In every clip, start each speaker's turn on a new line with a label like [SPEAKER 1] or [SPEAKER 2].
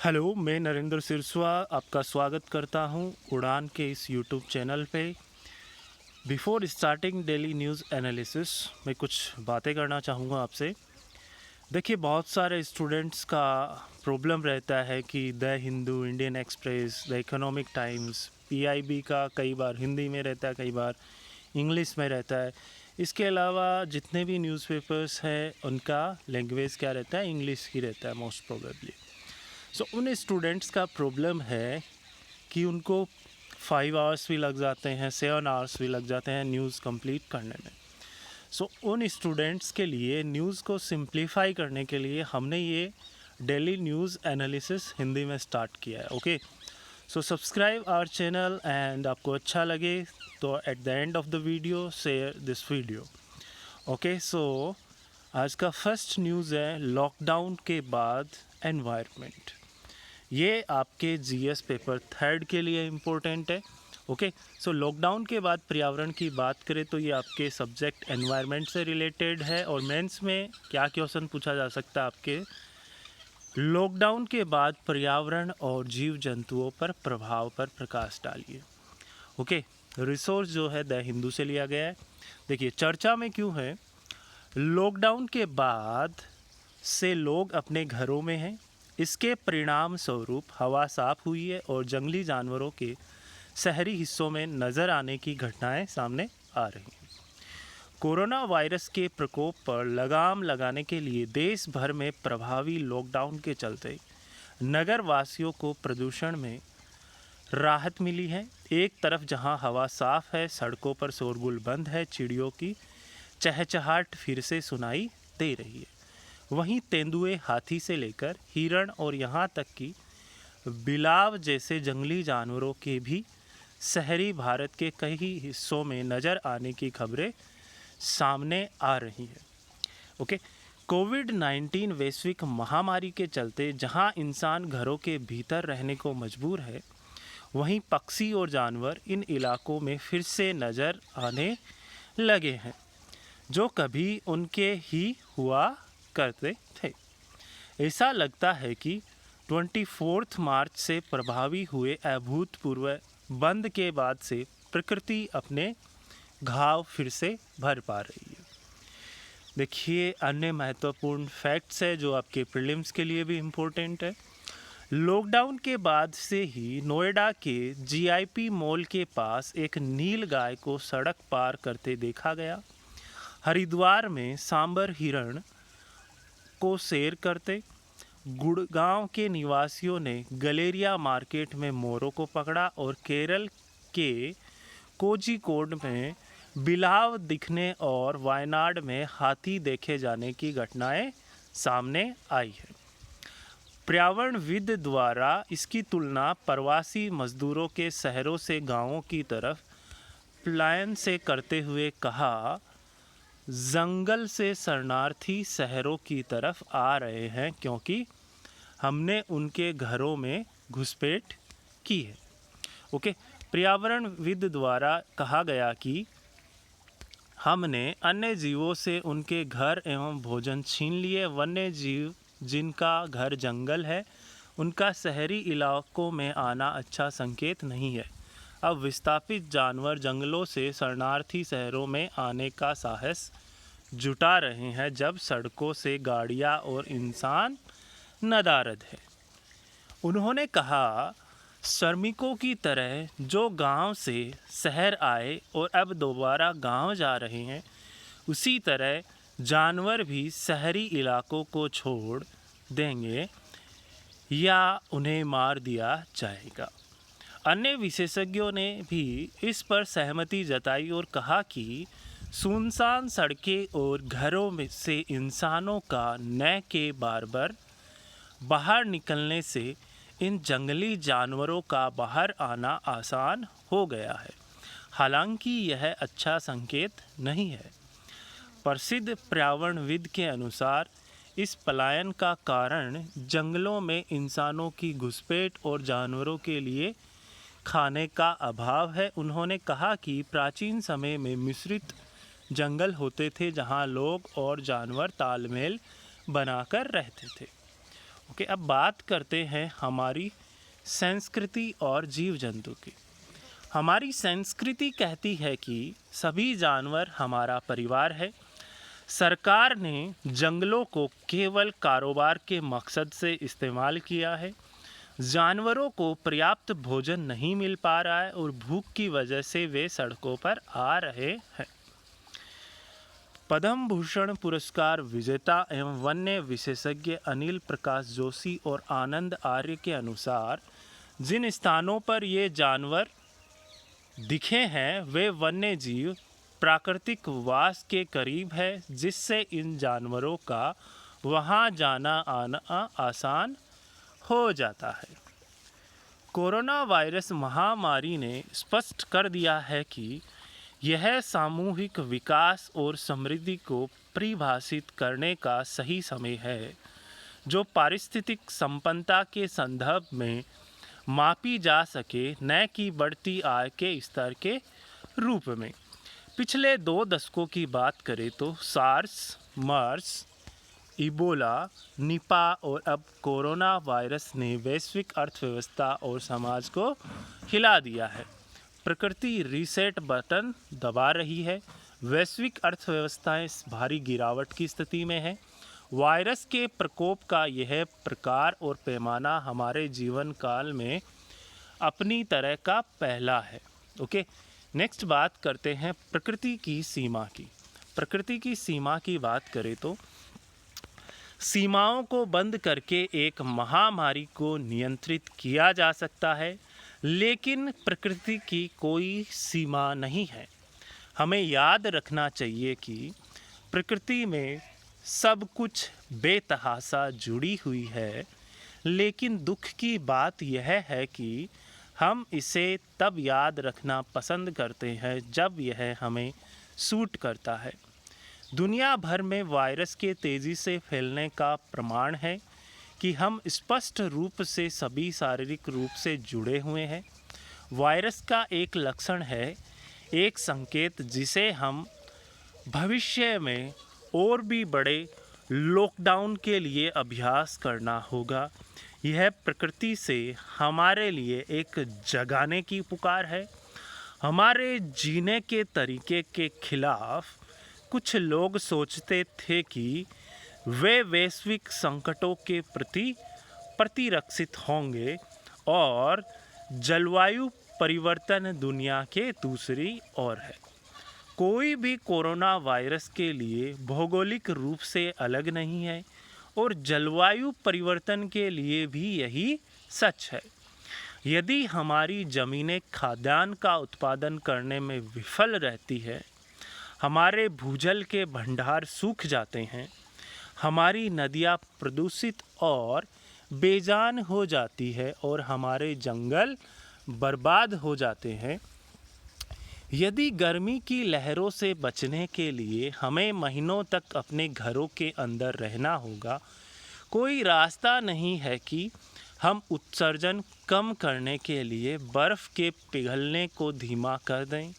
[SPEAKER 1] Hello, मैं नरेंद्र सिरस्वा आपका स्वागत करता हूं उड़ान के इस यूट्यूब चैनल पे। Before starting daily news analysis मैं कुछ बातें करना चाहूँगा आपसे। देखिए, बहुत सारे स्टूडेंट्स का प्रॉब्लम रहता है कि the Hindu, Indian express, the economic times, PIB का कई बार हिंदी में रहता है, कई बार इंग्लिश में रहता है। इसके अलावा जितने भी न्यूज़पेपर्स हैं उनका लैंग्वेज क्या रहता है, इंग्लिश ही रहता है मोस्ट प्रोबेबली। उन स्टूडेंट्स का प्रॉब्लम है कि उनको 5 आवर्स भी लग जाते हैं, 7 आवर्स भी लग जाते हैं न्यूज़ कंप्लीट करने में। उन स्टूडेंट्स के लिए न्यूज़ को सिंप्लीफाई करने के लिए हमने ये डेली न्यूज़ एनालिसिस हिंदी में स्टार्ट किया है। Okay, subscribe our channel and आपको अच्छा लगे तो at the end of the video share this video. Okay, आज का फर्स्ट न्यूज़ है लॉकडाउन के बाद एनवायरनमेंट। ये आपके जीएस पेपर 3 के लिए इम्पोर्टेंट है। ओके, लॉकडाउन के बाद पर्यावरण की बात करें तो ये आपके सब्जेक्ट एनवायरनमेंट से रिलेटेड है और मेंस में क्या क्वेश्चन पूछा जा सकता है आपके लॉकडाउन के बाद पर्यावरण और जीव जंतुओं पर प्रभाव पर प्रकाश डालिए। ओके, रिसोर्स जो है द हिंदू से लिया गया है। देखिए, चर्चा में क्यों है, लॉकडाउन के बाद से लोग अपने घरों में हैं। इसके परिणाम स्वरूप हवा साफ हुई है और जंगली जानवरों के शहरी हिस्सों में नज़र आने की घटनाएं सामने आ रही हैं। कोरोना वायरस के प्रकोप पर लगाम लगाने के लिए देश भर में प्रभावी लॉकडाउन के चलते नगर वासियों को प्रदूषण में राहत मिली है। एक तरफ जहां हवा साफ है, सड़कों पर शोरगुल बंद है, चिड़ियों की चहचहाट फिर से सुनाई दे रही है, वहीं तेंदुए, हाथी से लेकर हिरण और यहाँ तक कि बिलाव जैसे जंगली जानवरों के भी शहरी भारत के कई हिस्सों में नज़र आने की खबरें सामने आ रही हैं। ओके, कोविड-19 वैश्विक महामारी के चलते जहां इंसान घरों के भीतर रहने को मजबूर है, वहीं पक्षी और जानवर इन इलाकों में फिर से नज़र आने लगे हैं जो कभी उनके ही हुआ करते थे। ऐसा लगता है कि 24 मार्च से प्रभावी हुए अभूतपूर्व बंद के बाद से प्रकृति अपने घाव फिर से भर पा रही है। देखिए, अन्य महत्वपूर्ण फैक्ट्स है जो आपके प्रीलिम्स के लिए भी इम्पोर्टेंट है। लॉकडाउन के बाद से ही नोएडा के जीआईपी मॉल के पास एक नील गाय को सड़क पार करते देखा गया। हरिद्वार में सांबर हिरण को सैर करते, गुड़गांव के निवासियों ने गलेरिया मार्केट में मोरों को पकड़ा और केरल के कोझिकोड में बिलाव दिखने और वायनाड में हाथी देखे जाने की घटनाएं सामने आई है। पर्यावरणविद द्वारा इसकी तुलना प्रवासी मजदूरों के शहरों से गांवों की तरफ पलायन से करते हुए कहा, जंगल से शरणार्थी शहरों की तरफ आ रहे हैं क्योंकि हमने उनके घरों में घुसपैठ की है। ओके, पर्यावरणविद द्वारा कहा गया कि हमने अन्य जीवों से उनके घर एवं भोजन छीन लिए। वन्य जीव जिनका घर जंगल है, उनका शहरी इलाकों में आना अच्छा संकेत नहीं है। अब विस्थापित जानवर जंगलों से शरणार्थी शहरों में आने का साहस जुटा रहे हैं जब सड़कों से गाड़ियां और इंसान नदारद है। उन्होंने कहा, श्रमिकों की तरह जो गांव से शहर आए और अब दोबारा गांव जा रहे हैं, उसी तरह जानवर भी शहरी इलाकों को छोड़ देंगे या उन्हें मार दिया जाएगा। अन्य विशेषज्ञों ने भी इस पर सहमति जताई और कहा कि सुनसान सड़कें और घरों में से इंसानों का न के बार बाहर निकलने से इन जंगली जानवरों का बाहर आना आसान हो गया है। हालांकि यह अच्छा संकेत नहीं है। प्रसिद्ध पर्यावरणविद के अनुसार इस पलायन का कारण जंगलों में इंसानों की घुसपैठ और जानवरों के लिए खाने का अभाव है। उन्होंने कहा कि प्राचीन समय में मिश्रित जंगल होते थे जहां लोग और जानवर तालमेल बनाकर रहते थे। ओके, अब बात करते हैं हमारी संस्कृति और जीव जंतु की। हमारी संस्कृति कहती है कि सभी जानवर हमारा परिवार है। सरकार ने जंगलों को केवल कारोबार के मकसद से इस्तेमाल किया है। जानवरों को पर्याप्त भोजन नहीं मिल पा रहा है और भूख की वजह से वे सड़कों पर आ रहे हैं। पद्म भूषण पुरस्कार विजेता एवं वन्य विशेषज्ञ अनिल प्रकाश जोशी और आनंद आर्य के अनुसार जिन स्थानों पर ये जानवर दिखे हैं वे वन्य जीव प्राकृतिक वास के करीब है, जिससे इन जानवरों का वहां जाना आना आसान हो जाता है। कोरोना वायरस महामारी ने स्पष्ट कर दिया है कि यह सामूहिक विकास और समृद्धि को परिभाषित करने का सही समय है, जो पारिस्थितिक संपन्नता के संदर्भ में मापी जा सके, न कि बढ़ती आय के स्तर के रूप में। पिछले 2 दशकों की बात करें तो सार्स, मर्स, इबोला, निपा और अब कोरोना वायरस ने वैश्विक अर्थव्यवस्था और समाज को हिला दिया है। प्रकृति रीसेट बटन दबा रही है। वैश्विक अर्थव्यवस्थाएं भारी गिरावट की स्थिति में है। वायरस के प्रकोप का यह प्रकार और पैमाना हमारे जीवन काल में अपनी तरह का पहला है। ओके, नेक्स्ट बात करते हैं प्रकृति की सीमा की। प्रकृति की सीमा की बात करें तो सीमाओं को बंद करके एक महामारी को नियंत्रित किया जा सकता है, लेकिन प्रकृति की कोई सीमा नहीं है। हमें याद रखना चाहिए कि प्रकृति में सब कुछ बेतहासा जुड़ी हुई है, लेकिन दुख की बात यह है कि हम इसे तब याद रखना पसंद करते हैं जब यह हमें सूट करता है। दुनिया भर में वायरस के तेज़ी से फैलने का प्रमाण है कि हम स्पष्ट रूप से सभी शारीरिक रूप से जुड़े हुए हैं। वायरस का एक लक्षण है, एक संकेत जिसे हम भविष्य में और भी बड़े लॉकडाउन के लिए अभ्यास करना होगा। यह प्रकृति से हमारे लिए एक जगाने की पुकार है। हमारे जीने के तरीके के खिलाफ कुछ लोग सोचते थे कि वे वैश्विक संकटों के प्रति प्रतिरक्षित होंगे और जलवायु परिवर्तन दुनिया के दूसरी ओर है। कोई भी कोरोना वायरस के लिए भौगोलिक रूप से अलग नहीं है और जलवायु परिवर्तन के लिए भी यही सच है। यदि हमारी ज़मीनें खाद्यान्न का उत्पादन करने में विफल रहती है, हमारे भूजल के भंडार सूख जाते हैं, हमारी नदियाँ प्रदूषित और बेजान हो जाती है और हमारे जंगल बर्बाद हो जाते हैं, यदि गर्मी की लहरों से बचने के लिए हमें महीनों तक अपने घरों के अंदर रहना होगा, कोई रास्ता नहीं है कि हम उत्सर्जन कम करने के लिए बर्फ़ के पिघलने को धीमा कर दें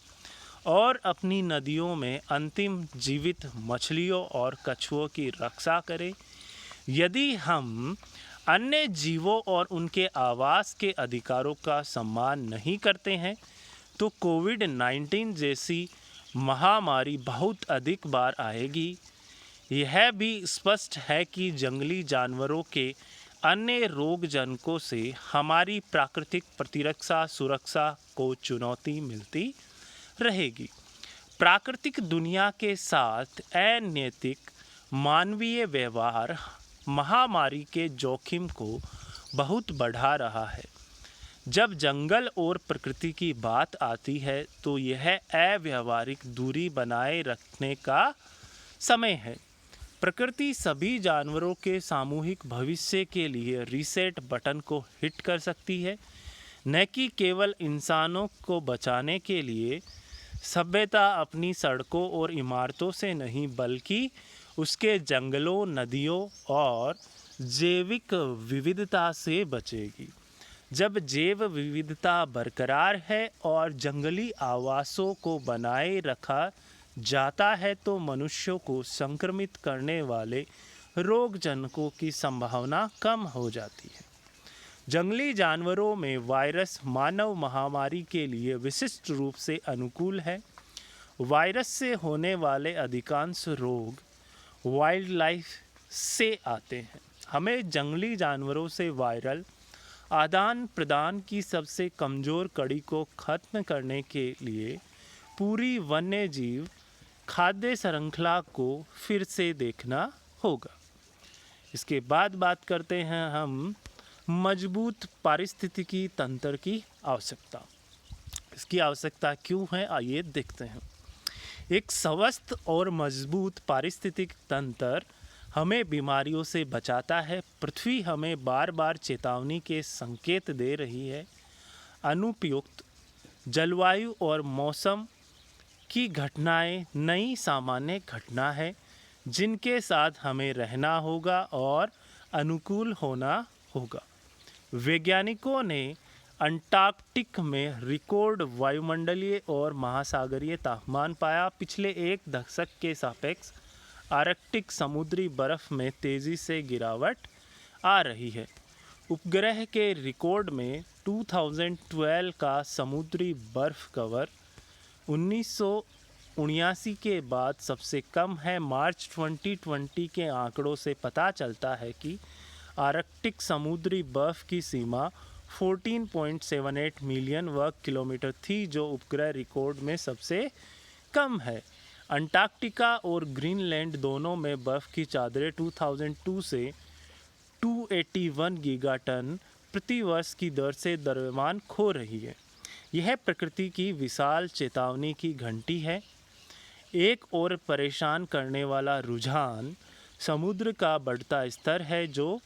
[SPEAKER 1] और अपनी नदियों में अंतिम जीवित मछलियों और कछुओं की रक्षा करें। यदि हम अन्य जीवों और उनके आवास के अधिकारों का सम्मान नहीं करते हैं, तो कोविड-19 जैसी महामारी बहुत अधिक बार आएगी। यह भी स्पष्ट है कि जंगली जानवरों के अन्य रोगजनकों से हमारी प्राकृतिक प्रतिरक्षा सुरक्षा को चुनौती मिलती रहेगी। प्राकृतिक दुनिया के साथ अनैतिक मानवीय व्यवहार महामारी के जोखिम को बहुत बढ़ा रहा है। जब जंगल और प्रकृति की बात आती है तो यह अव्यावहारिक दूरी बनाए रखने का समय है। प्रकृति सभी जानवरों के सामूहिक भविष्य के लिए रीसेट बटन को हिट कर सकती है, न कि केवल इंसानों को बचाने के लिए। सभ्यता अपनी सड़कों और इमारतों से नहीं बल्कि उसके जंगलों, नदियों और जैविक विविधता से बचेगी। जब जैव विविधता बरकरार है और जंगली आवासों को बनाए रखा जाता है तो मनुष्यों को संक्रमित करने वाले रोगजनकों की संभावना कम हो जाती है। जंगली जानवरों में वायरस मानव महामारी के लिए विशिष्ट रूप से अनुकूल है। वायरस से होने वाले अधिकांश रोग वाइल्ड लाइफ से आते हैं। हमें जंगली जानवरों से वायरल आदान प्रदान की सबसे कमज़ोर कड़ी को ख़त्म करने के लिए पूरी वन्य जीव खाद्य श्रृंखला को फिर से देखना होगा। इसके बाद बात करते हैं हम मजबूत पारिस्थितिकी तंत्र की आवश्यकता। इसकी आवश्यकता क्यों है, आइए देखते हैं। एक स्वस्थ और मजबूत पारिस्थितिक तंत्र हमें बीमारियों से बचाता है। पृथ्वी हमें बार बार चेतावनी के संकेत दे रही है। अनुपयुक्त जलवायु और मौसम की घटनाएं नई सामान्य घटना है जिनके साथ हमें रहना होगा और अनुकूल होना होगा। वैज्ञानिकों ने अंटार्कटिक में रिकॉर्ड वायुमंडलीय और महासागरीय तापमान पाया। पिछले एक दशक के सापेक्ष आर्कटिक समुद्री बर्फ़ में तेज़ी से गिरावट आ रही है। उपग्रह के रिकॉर्ड में 2012 का समुद्री बर्फ़ कवर 1979 के बाद सबसे कम है। मार्च 2020 के आंकड़ों से पता चलता है कि आर्कटिक समुद्री बर्फ़ की सीमा 14.78 मिलियन वर्ग किलोमीटर थी, जो उपग्रह रिकॉर्ड में सबसे कम है। अंटार्कटिका और ग्रीनलैंड दोनों में बर्फ़ की चादरें 2002 से 281 गीगाटन प्रति वर्ष की दर से द्रव्यमान खो रही है। यह प्रकृति की विशाल चेतावनी की घंटी है। एक और परेशान करने वाला रुझान समुद्र का बढ़ता स्तर है, जो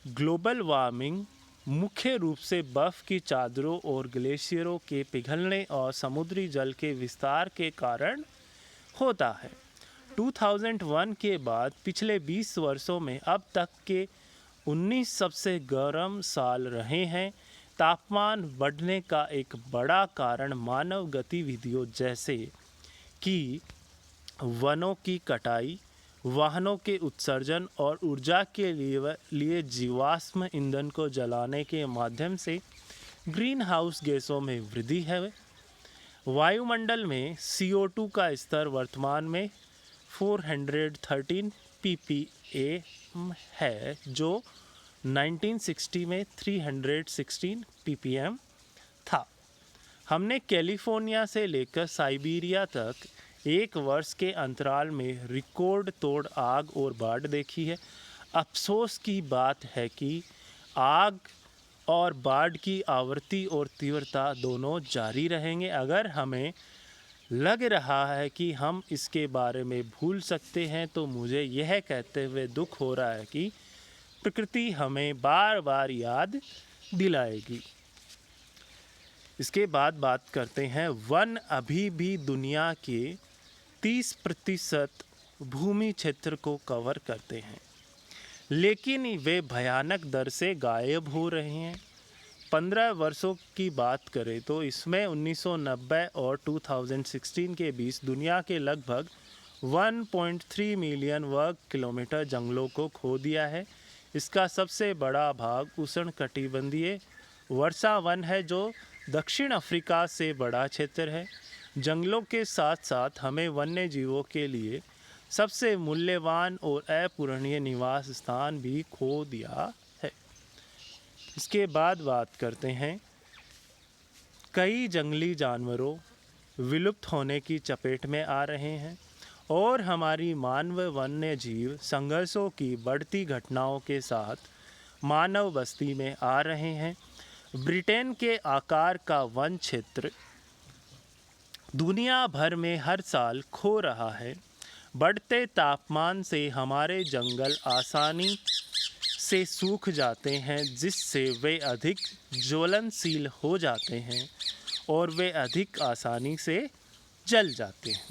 [SPEAKER 1] ग्लोबल वार्मिंग मुख्य रूप से बर्फ़ की चादरों और ग्लेशियरों के पिघलने और समुद्री जल के विस्तार के कारण होता है। 2001 के बाद पिछले 20 वर्षों में अब तक के 19 सबसे गर्म साल रहे हैं। तापमान बढ़ने का एक बड़ा कारण मानव गतिविधियों जैसे कि वनों की कटाई, वाहनों के उत्सर्जन और ऊर्जा के लिए जीवाश्म ईंधन को जलाने के माध्यम से ग्रीन हाउस गैसों में वृद्धि है। वायुमंडल में CO2 का स्तर वर्तमान में 413 ppm है, जो 1960 में 316 ppm था। हमने कैलिफोर्निया से लेकर साइबेरिया तक एक वर्ष के अंतराल में रिकॉर्ड तोड़ आग और बाढ़ देखी है। अफसोस की बात है कि आग और बाढ़ की आवृत्ति और तीव्रता दोनों जारी रहेंगे। अगर हमें लग रहा है कि हम इसके बारे में भूल सकते हैं, तो मुझे यह कहते हुए दुख हो रहा है कि प्रकृति हमें बार बार याद दिलाएगी। इसके बाद बात करते हैं, वन अभी भी दुनिया के 30% भूमि क्षेत्र को कवर करते हैं, लेकिन वे भयानक दर से गायब हो रहे हैं। 15 वर्षों की बात करें तो इसमें 1990 और 2016 के बीच दुनिया के लगभग 1.3 मिलियन वर्ग किलोमीटर जंगलों को खो दिया है। इसका सबसे बड़ा भाग उष्णकटिबंधीय वर्षा वन है, जो दक्षिण अफ्रीका से बड़ा क्षेत्र है। जंगलों के साथ साथ हमें वन्य जीवों के लिए सबसे मूल्यवान और अपूरणीय निवास स्थान भी खो दिया है। इसके बाद बात करते हैं, कई जंगली जानवरों विलुप्त होने की चपेट में आ रहे हैं और हमारी मानव वन्य जीव संघर्षों की बढ़ती घटनाओं के साथ मानव बस्ती में आ रहे हैं। ब्रिटेन के आकार का वन क्षेत्र दुनिया भर में हर साल खो रहा है। बढ़ते तापमान से हमारे जंगल आसानी से सूख जाते हैं, जिससे वे अधिक ज्वलनशील हो जाते हैं और वे अधिक आसानी से जल जाते हैं।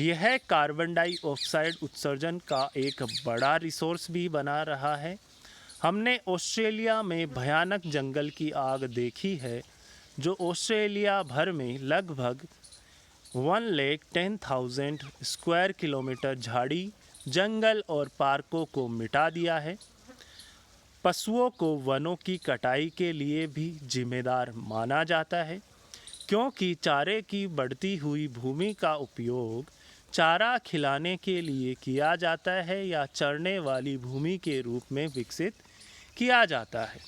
[SPEAKER 1] यह कार्बन डाइऑक्साइड उत्सर्जन का एक बड़ा रिसोर्स भी बना रहा है। हमने ऑस्ट्रेलिया में भयानक जंगल की आग देखी है, जो ऑस्ट्रेलिया भर में लगभग 110,000 स्क्वायर किलोमीटर झाड़ी जंगल और पार्कों को मिटा दिया है। पशुओं को वनों की कटाई के लिए भी जिम्मेदार माना जाता है, क्योंकि चारे की बढ़ती हुई भूमि का उपयोग चारा खिलाने के लिए किया जाता है या चरने वाली भूमि के रूप में विकसित किया जाता है।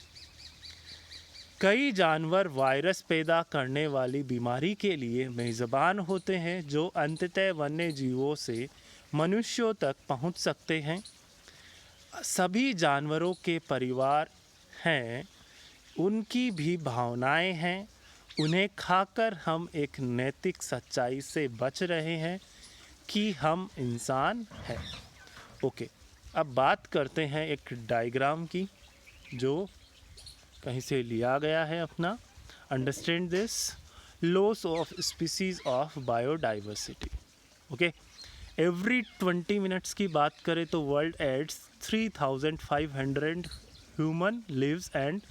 [SPEAKER 1] कई जानवर वायरस पैदा करने वाली बीमारी के लिए मेज़बान होते हैं, जो अंततः वन्य जीवों से मनुष्यों तक पहुंच सकते हैं। सभी जानवरों के परिवार हैं, उनकी भी भावनाएं हैं। उन्हें खाकर हम एक नैतिक सच्चाई से बच रहे हैं कि हम इंसान हैं। ओके, अब बात करते हैं एक डायग्राम की, जो कहीं से लिया गया है अपना। Understand this loss of species of biodiversity. Okay, every 20 minutes की बात करें तो world adds 3500 human lives and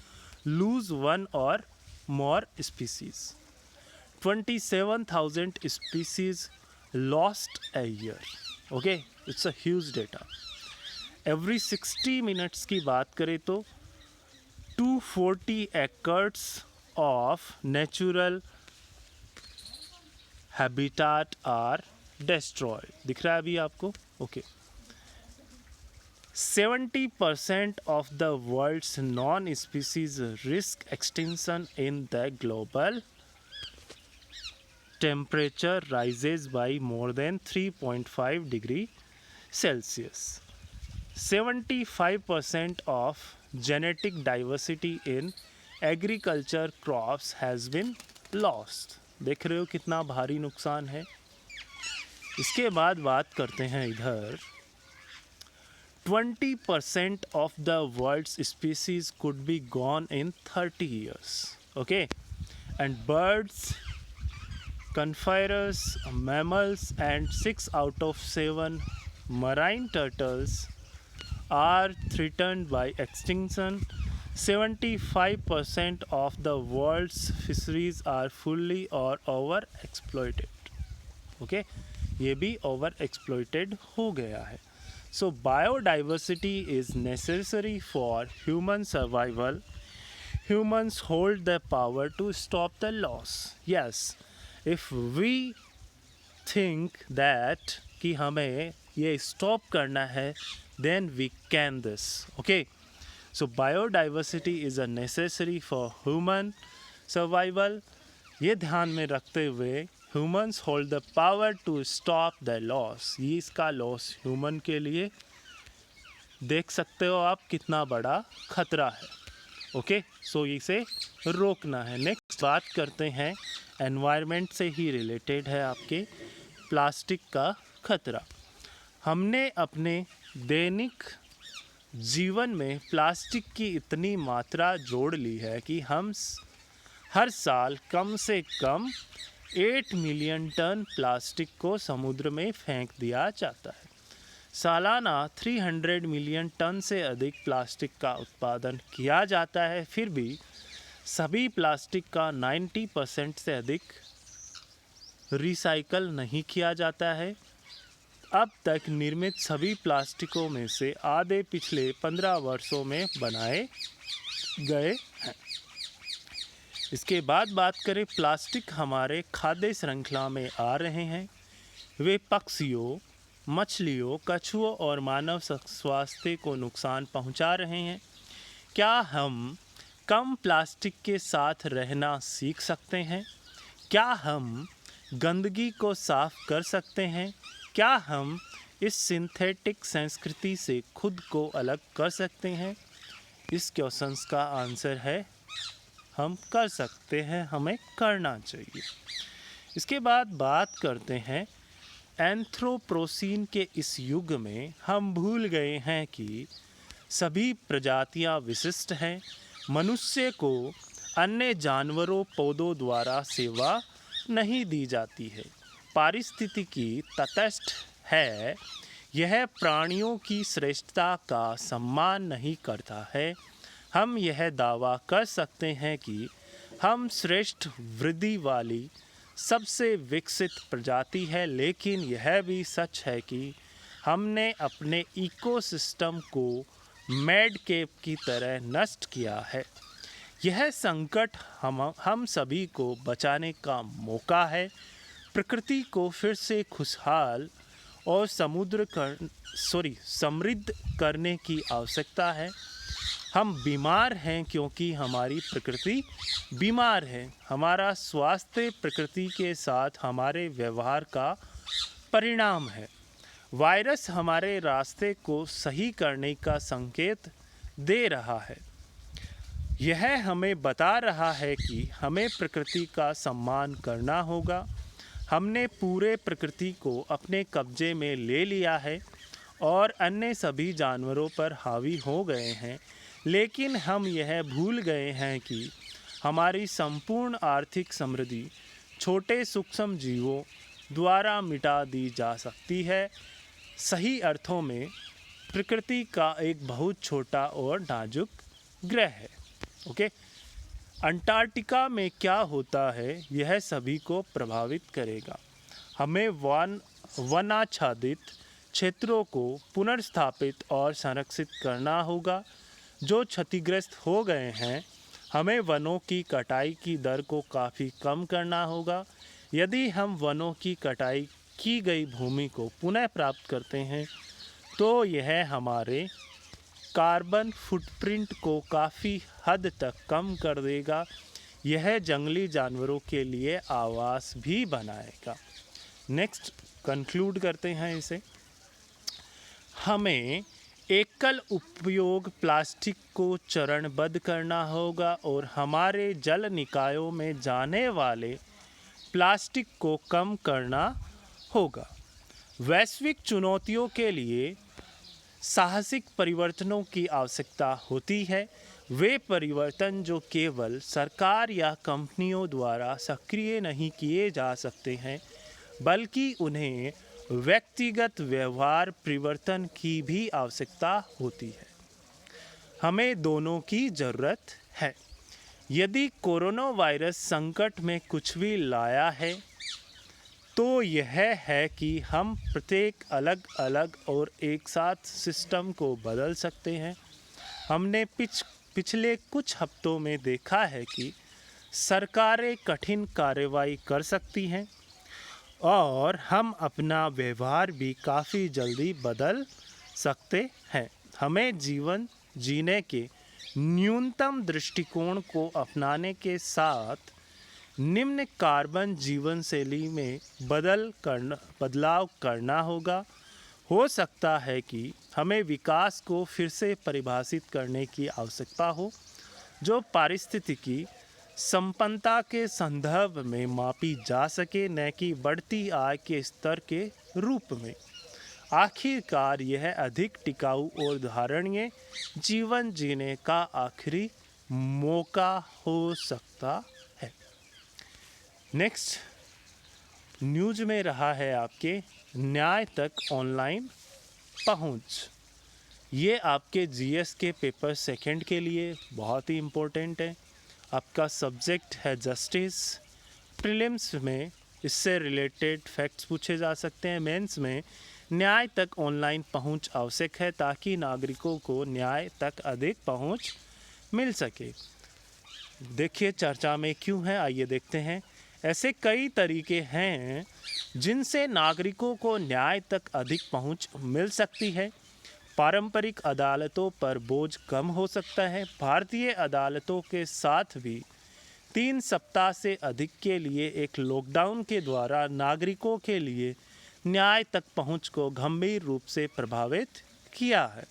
[SPEAKER 1] lose one or more species. 27,000 species lost a year. Okay, it's a huge data. Every 60 minutes की बात करें तो 240 acres of natural habitat are destroyed. दिख रहा है अभी आपको? Okay. 70% of the world's non-species risk extinction in the global temperature rises by more than 3.5 degree Celsius. 75% of genetic diversity in agriculture crops has been lost. देख रहे हो कितना भारी नुकसान है। इसके बाद बात करते हैं इधर 20% of the world's species could be gone in 30 years. Okay, and birds, conifers, mammals, and 6 out of 7 marine turtles are threatened by extinction. 75% of the world's fisheries are fully or over exploited. Okay, ये भी over exploited हो गया है। So biodiversity is necessary for human survival. Humans hold the power to stop the loss. Yes, if we think that कि हमें ये stop करना है, then we can this. Okay. So biodiversity is a necessary for human survival. ये ध्यान में रखते हुए humans hold the power to stop the loss. ये इसका लॉस ह्यूमन के लिए देख सकते हो आप कितना बड़ा खतरा है। ओके, सो इसे रोकना है। नेक्स्ट बात करते हैं एनवायरनमेंट से ही रिलेटेड है आपके प्लास्टिक का खतरा। हमने अपने दैनिक जीवन में प्लास्टिक की इतनी मात्रा जोड़ ली है कि हम हर साल कम से कम 8 मिलियन टन प्लास्टिक को समुद्र में फेंक दिया जाता है। सालाना 300 मिलियन टन से अधिक प्लास्टिक का उत्पादन किया जाता है, फिर भी सभी प्लास्टिक का 90% से अधिक रिसाइकल नहीं किया जाता है। अब तक निर्मित सभी प्लास्टिकों में से आधे पिछले 15 वर्षों में बनाए गए हैं। इसके बाद बात करें प्लास्टिक हमारे खाद्य श्रृंखला में आ रहे हैं। वे पक्षियों, मछलियों, कछुओं और मानव स्वास्थ्य को नुकसान पहुंचा रहे हैं। क्या हम कम प्लास्टिक के साथ रहना सीख सकते हैं? क्या हम गंदगी को साफ कर सकते हैं? क्या हम इस सिंथेटिक संस्कृति से खुद को अलग कर सकते हैं? इस क्वेश्चंस का आंसर है हम कर सकते हैं, हमें करना चाहिए। इसके बाद बात करते हैं एंथ्रोपोसीन के इस युग में हम भूल गए हैं कि सभी प्रजातियां विशिष्ट हैं। मनुष्य को अन्य जानवरों, पौधों द्वारा सेवा नहीं दी जाती है। पारिस्थितिकी तटस्थ है, यह प्राणियों की श्रेष्ठता का सम्मान नहीं करता है। हम यह दावा कर सकते हैं कि हम श्रेष्ठ वृद्धि वाली सबसे विकसित प्रजाति है, लेकिन यह भी सच है कि हमने अपने इकोसिस्टम को मैड केप की तरह नष्ट किया है। यह संकट हम सभी को बचाने का मौका है। प्रकृति को फिर से खुशहाल और समृद्ध करने की आवश्यकता है। हम बीमार हैं क्योंकि हमारी प्रकृति बीमार है। हमारा स्वास्थ्य प्रकृति के साथ हमारे व्यवहार का परिणाम है। वायरस हमारे रास्ते को सही करने का संकेत दे रहा है। यह हमें बता रहा है कि हमें प्रकृति का सम्मान करना होगा। हमने पूरे प्रकृति को अपने कब्जे में ले लिया है और अन्य सभी जानवरों पर हावी हो गए हैं, लेकिन हम यह भूल गए हैं कि हमारी संपूर्ण आर्थिक समृद्धि छोटे सूक्ष्म जीवों द्वारा मिटा दी जा सकती है। सही अर्थों में प्रकृति का एक बहुत छोटा और नाजुक ग्रह है। ओके, अंटार्कटिका में क्या होता है यह सभी को प्रभावित करेगा। हमें वनाच्छादित क्षेत्रों को पुनर्स्थापित और संरक्षित करना होगा जो क्षतिग्रस्त हो गए हैं। हमें वनों की कटाई की दर को काफ़ी कम करना होगा। यदि हम वनों की कटाई की गई भूमि को पुनः प्राप्त करते हैं तो यह हमारे कार्बन फुटप्रिंट को काफ़ी हद तक कम कर देगा। यह जंगली जानवरों के लिए आवास भी बनाएगा। नेक्स्ट कंक्लूड करते हैं इसे। हमें एकल उपयोग प्लास्टिक को चरणबद्ध करना होगा और हमारे जल निकायों में जाने वाले प्लास्टिक को कम करना होगा। वैश्विक चुनौतियों के लिए साहसिक परिवर्तनों की आवश्यकता होती है। वे परिवर्तन जो केवल सरकार या कंपनियों द्वारा सक्रिय नहीं किए जा सकते हैं, बल्कि उन्हें व्यक्तिगत व्यवहार परिवर्तन की भी आवश्यकता होती है। हमें दोनों की ज़रूरत है। यदि कोरोना वायरस संकट में कुछ भी लाया है तो यह है कि हम प्रत्येक अलग अलग और एक साथ सिस्टम को बदल सकते हैं। हमने पिछले कुछ हफ्तों में देखा है कि सरकारें कठिन कार्रवाई कर सकती हैं और हम अपना व्यवहार भी काफ़ी जल्दी बदल सकते हैं। हमें जीवन जीने के न्यूनतम दृष्टिकोण को अपनाने के साथ निम्न कार्बन जीवन शैली में बदलाव करना होगा। हो सकता है कि हमें विकास को फिर से परिभाषित करने की आवश्यकता हो जो पारिस्थितिकी संपन्नता के संदर्भ में मापी जा सके, न कि बढ़ती आय के स्तर के रूप में। आखिरकार यह अधिक टिकाऊ और धारणीय जीवन जीने का आखिरी मौका हो सकता है। नेक्स्ट न्यूज़ में रहा है आपके न्याय तक ऑनलाइन पहुंच। ये आपके जीएस के पेपर सेकंड के लिए बहुत ही इम्पोर्टेंट है। आपका सब्जेक्ट है जस्टिस। प्रीलिम्स में इससे रिलेटेड फैक्ट्स पूछे जा सकते हैं। मेंस में न्याय तक ऑनलाइन पहुंच आवश्यक है ताकि नागरिकों को न्याय तक अधिक पहुंच मिल सके। देखिए चर्चा में क्यों है, आइए देखते हैं। ऐसे कई तरीके हैं जिनसे नागरिकों को न्याय तक अधिक पहुंच मिल सकती है। पारंपरिक अदालतों पर बोझ कम हो सकता है। भारतीय अदालतों के साथ भी 3 सप्ताह से अधिक के लिए एक लॉकडाउन के द्वारा नागरिकों के लिए न्याय तक पहुंच को गंभीर रूप से प्रभावित किया है।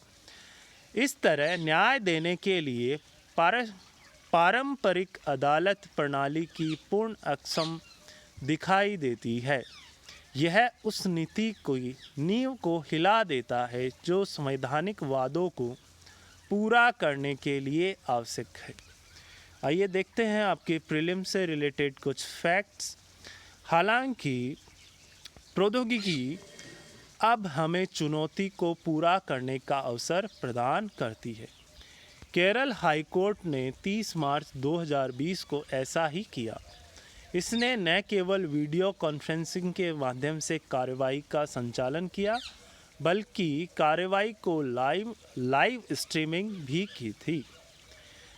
[SPEAKER 1] इस तरह न्याय देने के लिए पारंपरिक अदालत प्रणाली की पूर्ण अक्षम दिखाई देती है। यह उस नींव को हिला देता है जो संवैधानिक वादों को पूरा करने के लिए आवश्यक है। आइए देखते हैं आपके प्रीलिम से रिलेटेड कुछ फैक्ट्स। हालांकि प्रौद्योगिकी अब हमें चुनौती को पूरा करने का अवसर प्रदान करती है। केरल हाई कोर्ट ने 30 मार्च 2020 को ऐसा ही किया। इसने न केवल वीडियो कॉन्फ्रेंसिंग के माध्यम से कार्रवाई का संचालन किया, बल्कि कार्रवाई को लाइव स्ट्रीमिंग भी की थी।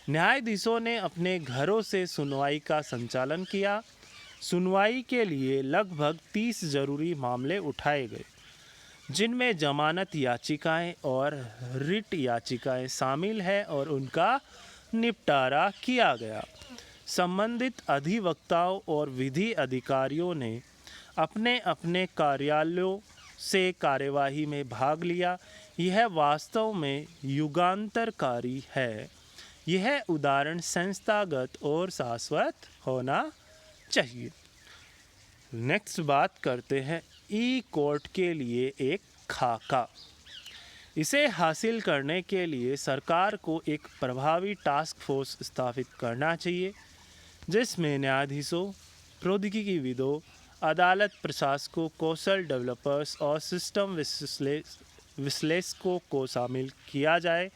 [SPEAKER 1] न्यायाधीशों ने अपने घरों से सुनवाई का संचालन किया। सुनवाई के लिए लगभग 30 जरूरी मामले उठाए गए, जिनमें जमानत याचिकाएं और रिट याचिकाएं शामिल हैं और उनका निपटारा किया गया। संबंधित अधिवक्ताओं और विधि अधिकारियों ने अपने अपने कार्यालयों से कार्यवाही में भाग लिया। यह वास्तव में युगांतरकारी है। यह उदाहरण संस्थागत और शाश्वत होना चाहिए। नेक्स्ट बात करते हैं ई कोर्ट के लिए एक खाका। इसे हासिल करने के लिए सरकार को एक प्रभावी टास्क फोर्स स्थापित करना चाहिए, जिसमें न्यायाधीशों, प्रौद्योगिकीविदों, अदालत प्रशासकों, कौशल डेवलपर्स और सिस्टम विश्लेषकों को शामिल किया जाए,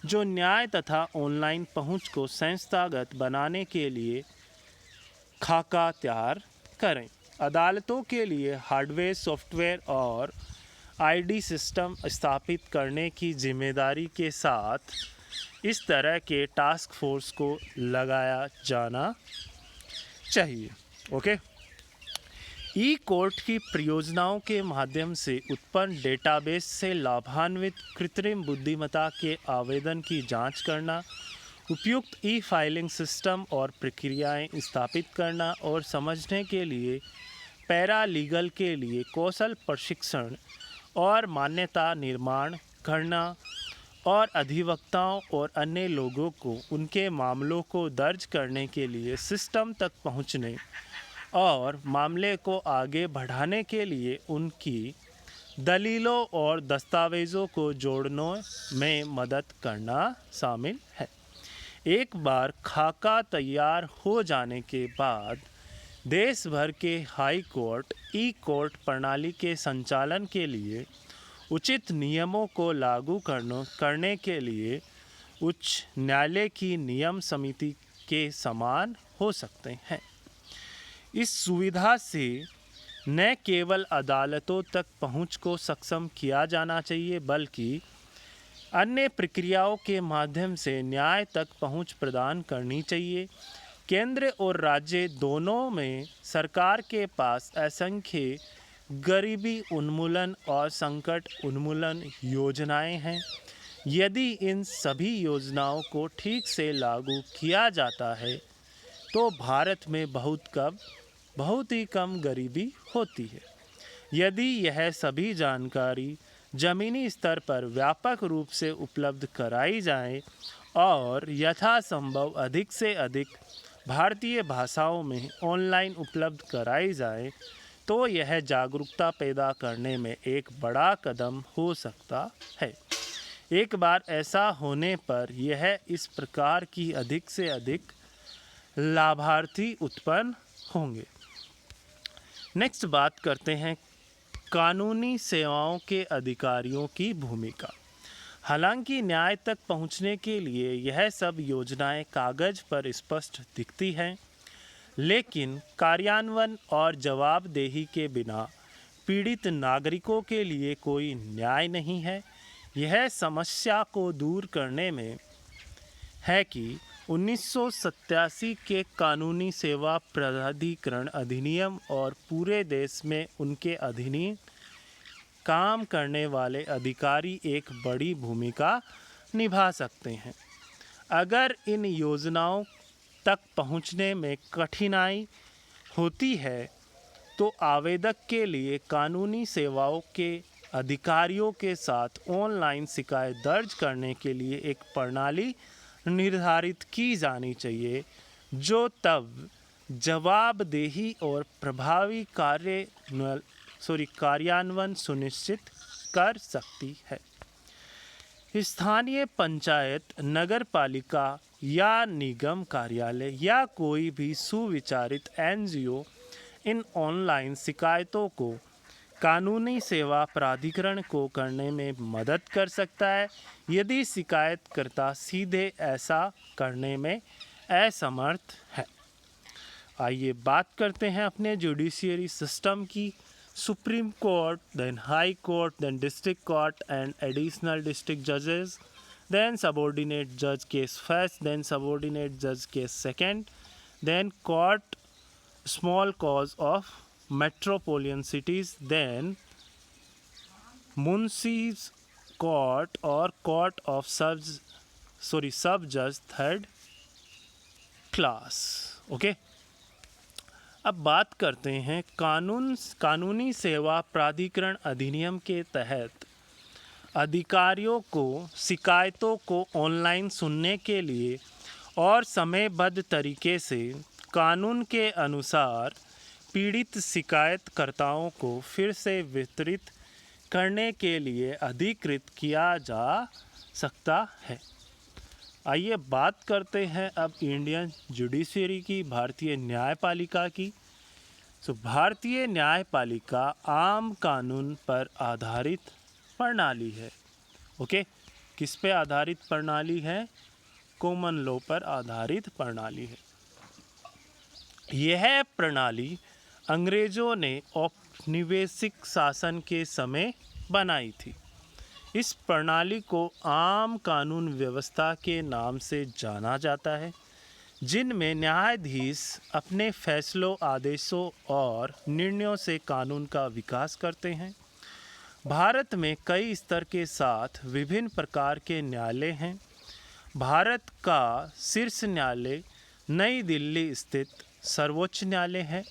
[SPEAKER 1] जो न्याय तथा ऑनलाइन पहुंच को संस्थागत बनाने के लिए खाका तैयार करें। अदालतों के लिए हार्डवेयर, सॉफ्टवेयर और आईडी सिस्टम स्थापित करने की जिम्मेदारी के साथ इस तरह के टास्क फोर्स को लगाया जाना चाहिए। ओके। ई कोर्ट की परियोजनाओं के माध्यम से उत्पन्न डेटाबेस से लाभान्वित कृत्रिम बुद्धिमत्ता के आवेदन की जांच करना, उपयुक्त ई फाइलिंग सिस्टम और प्रक्रियाएं स्थापित करना और समझने के लिए पैरा लीगल के लिए कौशल प्रशिक्षण और मान्यता निर्माण करना और अधिवक्ताओं और अन्य लोगों को उनके मामलों को दर्ज करने के लिए सिस्टम तक पहुंचने और मामले को आगे बढ़ाने के लिए उनकी दलीलों और दस्तावेज़ों को जोड़ने में मदद करना शामिल है। एक बार खाका तैयार हो जाने के बाद देश भर के हाई कोर्ट ई कोर्ट प्रणाली के संचालन के लिए उचित नियमों को लागू करने के लिए उच्च न्यायालय की नियम समिति के समान हो सकते हैं। इस सुविधा से न केवल अदालतों तक पहुंच को सक्षम किया जाना चाहिए, बल्कि अन्य प्रक्रियाओं के माध्यम से न्याय तक पहुंच प्रदान करनी चाहिए। केंद्र और राज्य दोनों में सरकार के पास असंख्य गरीबी उन्मूलन और संकट उन्मूलन योजनाएं हैं। यदि इन सभी योजनाओं को ठीक से लागू किया जाता है तो भारत में बहुत ही कम गरीबी होती है। यदि यह सभी जानकारी ज़मीनी स्तर पर व्यापक रूप से उपलब्ध कराई जाए और यथासंभव अधिक से अधिक भारतीय भाषाओं में ऑनलाइन उपलब्ध कराई जाए, तो यह जागरूकता पैदा करने में एक बड़ा कदम हो सकता है। एक बार ऐसा होने पर यह इस प्रकार की अधिक से अधिक लाभार्थी उत्पन्न होंगे। नेक्स्ट बात करते हैं कानूनी सेवाओं के अधिकारियों की भूमिका। हालांकि न्याय तक पहुंचने के लिए यह सब योजनाएं कागज पर स्पष्ट दिखती हैं, लेकिन कार्यान्वयन और जवाबदेही के बिना पीड़ित नागरिकों के लिए कोई न्याय नहीं है। यह समस्या को दूर करने में है कि 1987 के कानूनी सेवा प्राधिकरण अधिनियम और पूरे देश में उनके अधीन काम करने वाले अधिकारी एक बड़ी भूमिका निभा सकते हैं। अगर इन योजनाओं तक पहुंचने में कठिनाई होती है तो आवेदक के लिए कानूनी सेवाओं के अधिकारियों के साथ ऑनलाइन शिकायत दर्ज करने के लिए एक प्रणाली निर्धारित की जानी चाहिए, जो तब जवाबदेही और प्रभावी कार्यान्वयन सुनिश्चित कर सकती है। स्थानीय पंचायत, नगर पालिका या निगम कार्यालय या कोई भी सुविचारित एनजीओ इन ऑनलाइन शिकायतों को कानूनी सेवा प्राधिकरण को करने में मदद कर सकता है, यदि शिकायतकर्ता सीधे ऐसा करने में असमर्थ है। आइए बात करते हैं अपने जुडिशियरी सिस्टम की। Supreme Court, then High Court, then District Court and additional district judges, then subordinate judge case first, then subordinate judge case second, then court small cause of metropolitan cities, then Munsi's court or court of sub judge third class. Okay, अब बात करते हैं कानूनी सेवा प्राधिकरण अधिनियम के तहत अधिकारियों को शिकायतों को ऑनलाइन सुनने के लिए और समयबद्ध तरीके से कानून के अनुसार पीड़ित शिकायतकर्ताओं को फिर से वितरित करने के लिए अधिकृत किया जा सकता है। आइए बात करते हैं अब इंडियन जुडिशरी की, भारतीय न्यायपालिका की। भारतीय न्यायपालिका आम कानून पर आधारित प्रणाली है। ओके, किस पे आधारित प्रणाली है? कॉमन लॉ पर आधारित प्रणाली है। यह प्रणाली अंग्रेजों ने औपनिवेशिक शासन के समय बनाई थी। इस प्रणाली को आम कानून व्यवस्था के नाम से जाना जाता है, जिनमें न्यायाधीश अपने फैसलों, आदेशों और निर्णयों से कानून का विकास करते हैं। भारत में कई स्तर के साथ विभिन्न प्रकार के न्यायालय हैं। भारत का शीर्ष न्यायालय नई दिल्ली स्थित सर्वोच्च न्यायालय है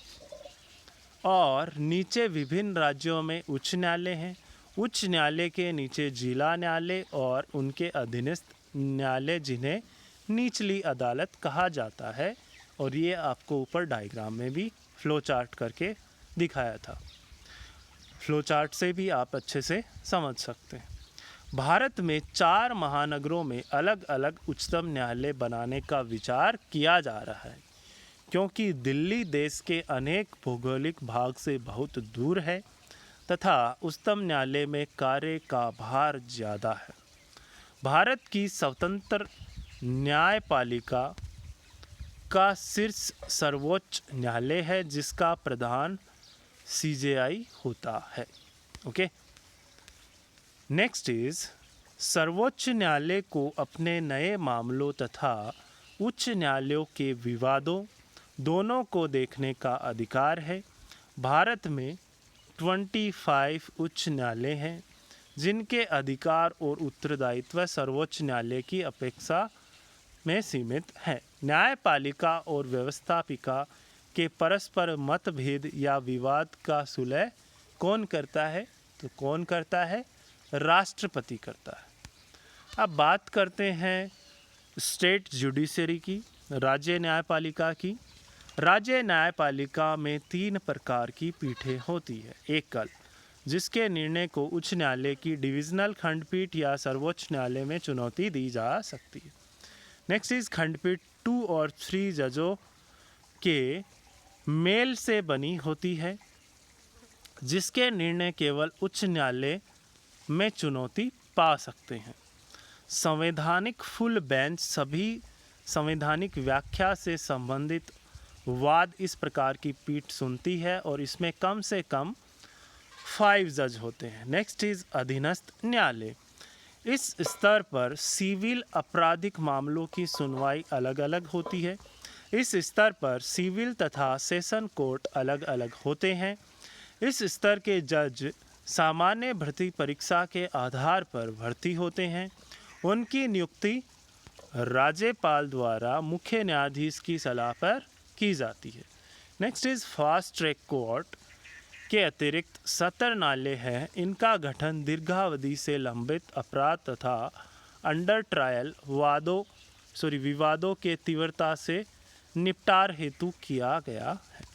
[SPEAKER 1] और नीचे विभिन्न राज्यों में उच्च न्यायालय हैं। उच्च न्यायालय के नीचे जिला न्यायालय और उनके अधीनस्थ न्यायालय, जिन्हें निचली अदालत कहा जाता है। और ये आपको ऊपर डायग्राम में भी फ्लो चार्ट करके दिखाया था। फ्लो चार्ट से भी आप अच्छे से समझ सकते हैं। भारत में 4 महानगरों में अलग अलग उच्चतम न्यायालय बनाने का विचार किया जा रहा है, क्योंकि दिल्ली देश के अनेक भौगोलिक भाग से बहुत दूर है तथा उच्चतम न्यायालय में कार्य का भार ज़्यादा है। भारत की स्वतंत्र न्यायपालिका का शीर्ष सर्वोच्च न्यायालय है, जिसका प्रधान CJI होता है। ओके, नेक्स्ट इज सर्वोच्च न्यायालय को अपने नए मामलों तथा उच्च न्यायालयों के विवादों दोनों को देखने का अधिकार है। भारत में 25 उच्च न्यायालय हैं, जिनके अधिकार और उत्तरदायित्व सर्वोच्च न्यायालय की अपेक्षा में सीमित हैं। न्यायपालिका और व्यवस्थापिका के परस्पर मतभेद या विवाद का सुलह कौन करता है? तो कौन करता है? राष्ट्रपति करता है। अब बात करते हैं स्टेट जुडिशरी की, राज्य न्यायपालिका की। राज्य न्यायपालिका में 3 प्रकार की पीठें होती है। एकल, जिसके निर्णय को उच्च न्यायालय की डिविजनल खंडपीठ या सर्वोच्च न्यायालय में चुनौती दी जा सकती है। नेक्स्ट इज खंडपीठ 2 और 3 जजों के मेल से बनी होती है, जिसके निर्णय केवल उच्च न्यायालय में चुनौती पा सकते हैं। संवैधानिक फुल बेंच सभी संवैधानिक व्याख्या से संबंधित वाद इस प्रकार की पीठ सुनती है और इसमें कम से कम 5 जज होते हैं। नेक्स्ट इज अधीनस्थ न्यायालय। इस स्तर पर सिविल आपराधिक मामलों की सुनवाई अलग अलग होती है। इस स्तर पर सिविल तथा सेशन कोर्ट अलग अलग होते हैं। इस स्तर के जज सामान्य भर्ती परीक्षा के आधार पर भर्ती होते हैं। उनकी नियुक्ति राज्यपाल द्वारा मुख्य न्यायाधीश की सलाह पर की जाती है। Next is fast track court के अतिरिक्त 70 न्यायालय हैं। इनका गठन दीर्घावधि से लंबित अपराध तथा अंडर ट्रायल विवादों के तीव्रता से निपटार हेतु किया गया है।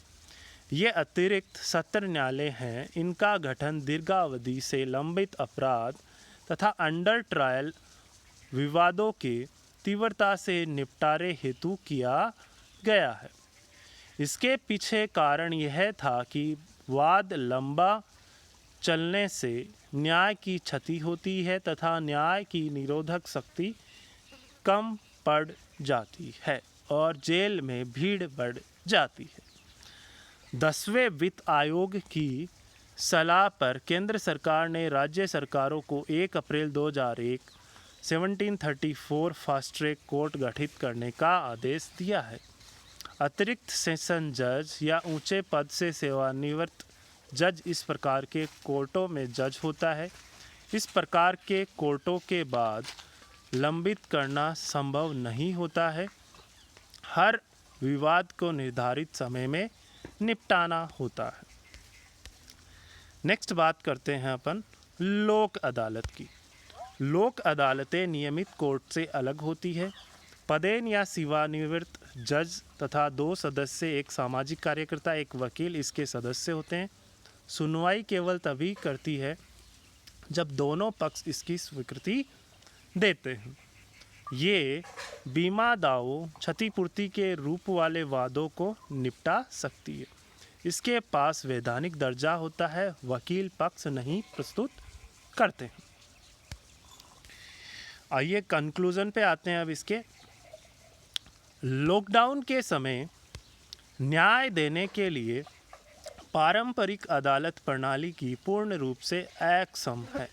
[SPEAKER 1] ये अतिरिक्त 70 न्यायालय हैं। इनका गठन दीर्घावधि से लंबित अपराध तथा अंडर ट्रायल विवादों के तीव्रता से निपटारे हेतु किया गया है। इसके पीछे कारण यह था कि वाद लंबा चलने से न्याय की क्षति होती है तथा न्याय की निरोधक शक्ति कम पड़ जाती है और जेल में भीड़ बढ़ जाती है। 10वें वित्त आयोग की सलाह पर केंद्र सरकार ने राज्य सरकारों को 1 अप्रैल 2001 1734 फास्ट ट्रैक कोर्ट गठित करने का आदेश दिया है। अतिरिक्त सेशन जज या ऊंचे पद से सेवानिवृत्त जज इस प्रकार के कोर्टों में जज होता है। इस प्रकार के कोर्टों के बाद लंबित करना संभव नहीं होता है। हर विवाद को निर्धारित समय में निपटाना होता है। नेक्स्ट बात करते हैं अपन लोक अदालत की। लोक अदालतें नियमित कोर्ट से अलग होती है। पदेन या सेवानिवृत्त जज तथा 2 सदस्य, एक सामाजिक कार्यकर्ता, एक वकील इसके सदस्य होते हैं। सुनवाई केवल तभी करती है जब दोनों पक्ष इसकी स्वीकृति देते हैं। ये बीमा दावों, क्षतिपूर्ति के रूप वाले वादों को निपटा सकती है। इसके पास वैधानिक दर्जा होता है। वकील पक्ष नहीं प्रस्तुत करते हैं। आइए कंक्लूजन पे आते हैं अब इसके। लॉकडाउन के समय न्याय देने के लिए पारंपरिक अदालत प्रणाली की पूर्ण रूप से अक्षम है।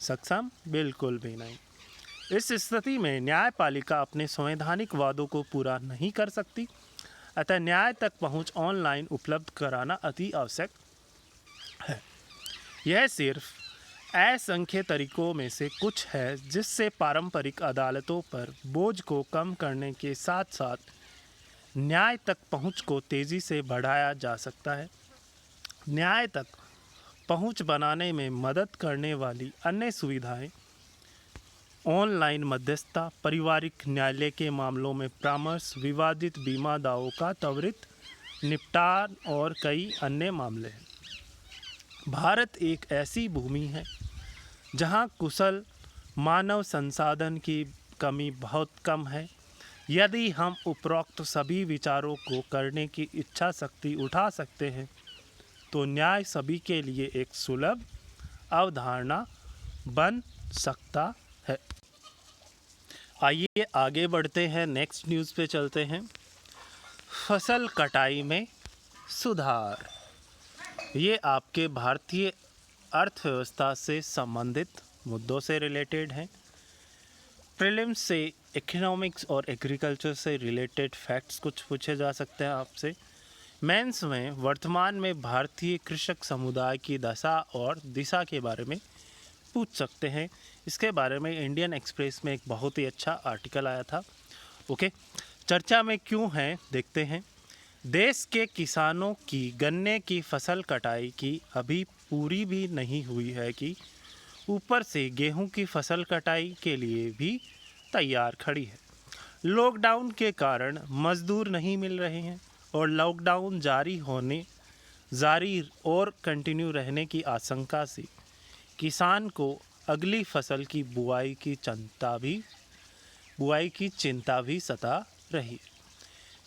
[SPEAKER 1] सक्षम बिल्कुल भी नहीं। इस स्थिति में न्यायपालिका अपने संवैधानिक वादों को पूरा नहीं कर सकती। अतः न्याय तक पहुंच ऑनलाइन उपलब्ध कराना अति आवश्यक है। यह सिर्फ असंख्य तरीकों में से कुछ है जिससे पारंपरिक अदालतों पर बोझ को कम करने के साथ साथ न्याय तक पहुंच को तेज़ी से बढ़ाया जा सकता है। न्याय तक पहुंच बनाने में मदद करने वाली अन्य सुविधाएं ऑनलाइन मध्यस्थता, पारिवारिक न्यायालय के मामलों में परामर्श, विवादित बीमा दावों का त्वरित निपटान और कई अन्य मामले हैं। भारत एक ऐसी भूमि है जहां कुशल मानव संसाधन की कमी बहुत कम है। यदि हम उपरोक्त सभी विचारों को करने की इच्छा शक्ति उठा सकते हैं तो न्याय सभी के लिए एक सुलभ अवधारणा बन सकता है। आइए आगे बढ़ते हैं, नेक्स्ट न्यूज़ पे चलते हैं। फसल कटाई में सुधार। ये आपके भारतीय अर्थव्यवस्था से संबंधित मुद्दों से रिलेटेड हैं। प्रीलिम्स से इकोनॉमिक्स और एग्रीकल्चर से रिलेटेड फैक्ट्स कुछ पूछे जा सकते हैं आपसे। मेंस में वर्तमान में भारतीय कृषक समुदाय की दशा और दिशा के बारे में पूछ सकते हैं। इसके बारे में इंडियन एक्सप्रेस में एक बहुत ही अच्छा आर्टिकल आया था। ओके, चर्चा में क्यों है देखते हैं। देश के किसानों की गन्ने की फसल कटाई की अभी पूरी भी नहीं हुई है कि ऊपर से गेहूं की फसल कटाई के लिए भी तैयार खड़ी है। लॉकडाउन के कारण मजदूर नहीं मिल रहे हैं और लॉकडाउन जारी और कंटिन्यू रहने की आशंका से किसान को अगली फसल की बुआई की चिंता भी सता रही है।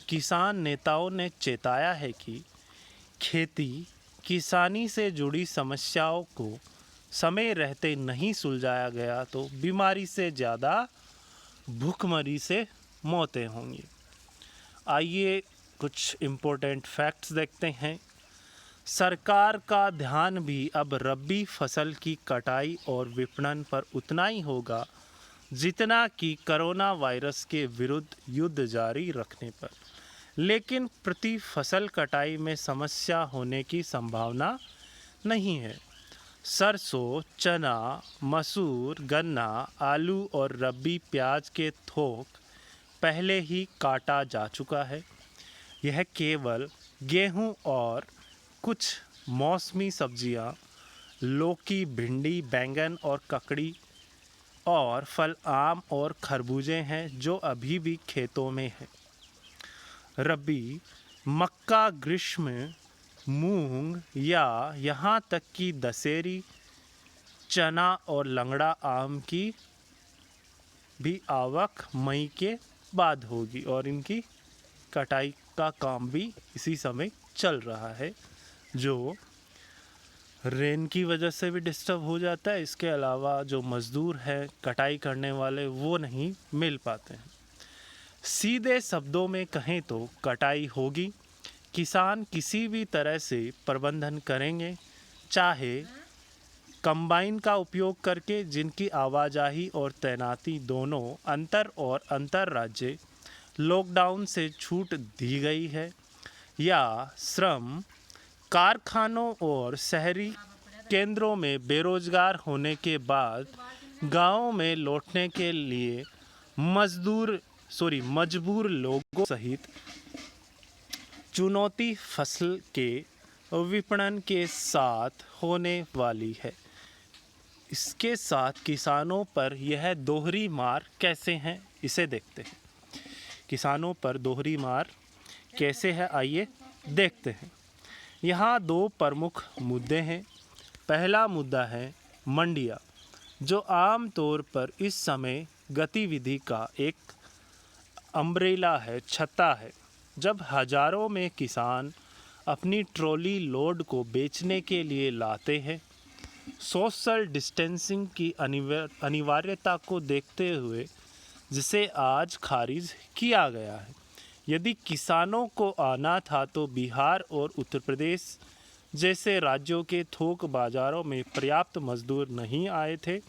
[SPEAKER 1] किसान नेताओं ने चेताया है कि खेती किसानी से जुड़ी समस्याओं को समय रहते नहीं सुलझाया गया तो बीमारी से ज़्यादा भूखमरी से मौतें होंगी। आइए कुछ इम्पोर्टेंट फैक्ट्स देखते हैं। सरकार का ध्यान भी अब रबी फसल की कटाई और विपणन पर उतना ही होगा जितना कि कोरोना वायरस के विरुद्ध युद्ध जारी रखने पर। लेकिन प्रति फसल कटाई में समस्या होने की संभावना नहीं है। सरसों, चना, मसूर, गन्ना, आलू और रबी प्याज के थोक पहले ही काटा जा चुका है। यह केवल गेहूं और कुछ मौसमी सब्जियां, लौकी, भिंडी, बैंगन और ककड़ी और फल आम और खरबूजे हैं जो अभी भी खेतों में हैं। रबी मक्का, ग्रीष्म मूंग या यहाँ तक कि दशहरी चना और लंगड़ा आम की भी आवक मई के बाद होगी और इनकी कटाई का काम भी इसी समय चल रहा है, जो रेन की वजह से भी डिस्टर्ब हो जाता है। इसके अलावा जो मज़दूर हैं कटाई करने वाले वो नहीं मिल पाते हैं। सीधे शब्दों में कहें तो कटाई होगी। किसान किसी भी तरह से प्रबंधन करेंगे चाहे कंबाइन का उपयोग करके, जिनकी आवाजाही और तैनाती दोनों अंतर और अंतर्राज्य लॉकडाउन से छूट दी गई है, या श्रम कारखानों और शहरी केंद्रों में बेरोजगार होने के बाद गांवों में लौटने के लिए मजबूर लोगों सहित चुनौती फसल के विपणन के साथ होने वाली है। इसके साथ किसानों पर यह दोहरी मार कैसे है, इसे देखते हैं। किसानों पर दोहरी मार कैसे है, आइए देखते हैं। यहाँ दो प्रमुख मुद्दे हैं। पहला मुद्दा है मंडियाँ, जो आम तौर पर इस समय गतिविधि का एक अम्ब्रेला है, छत्ता है। जब हजारों में किसान अपनी ट्रॉली लोड को बेचने के लिए लाते हैं, सोशल डिस्टेंसिंग की अनिवार्यता को देखते हुए, जिसे आज खारिज किया गया है। यदि किसानों को आना था तो बिहार और उत्तर प्रदेश जैसे राज्यों के थोक बाज़ारों में पर्याप्त मजदूर नहीं आए थे,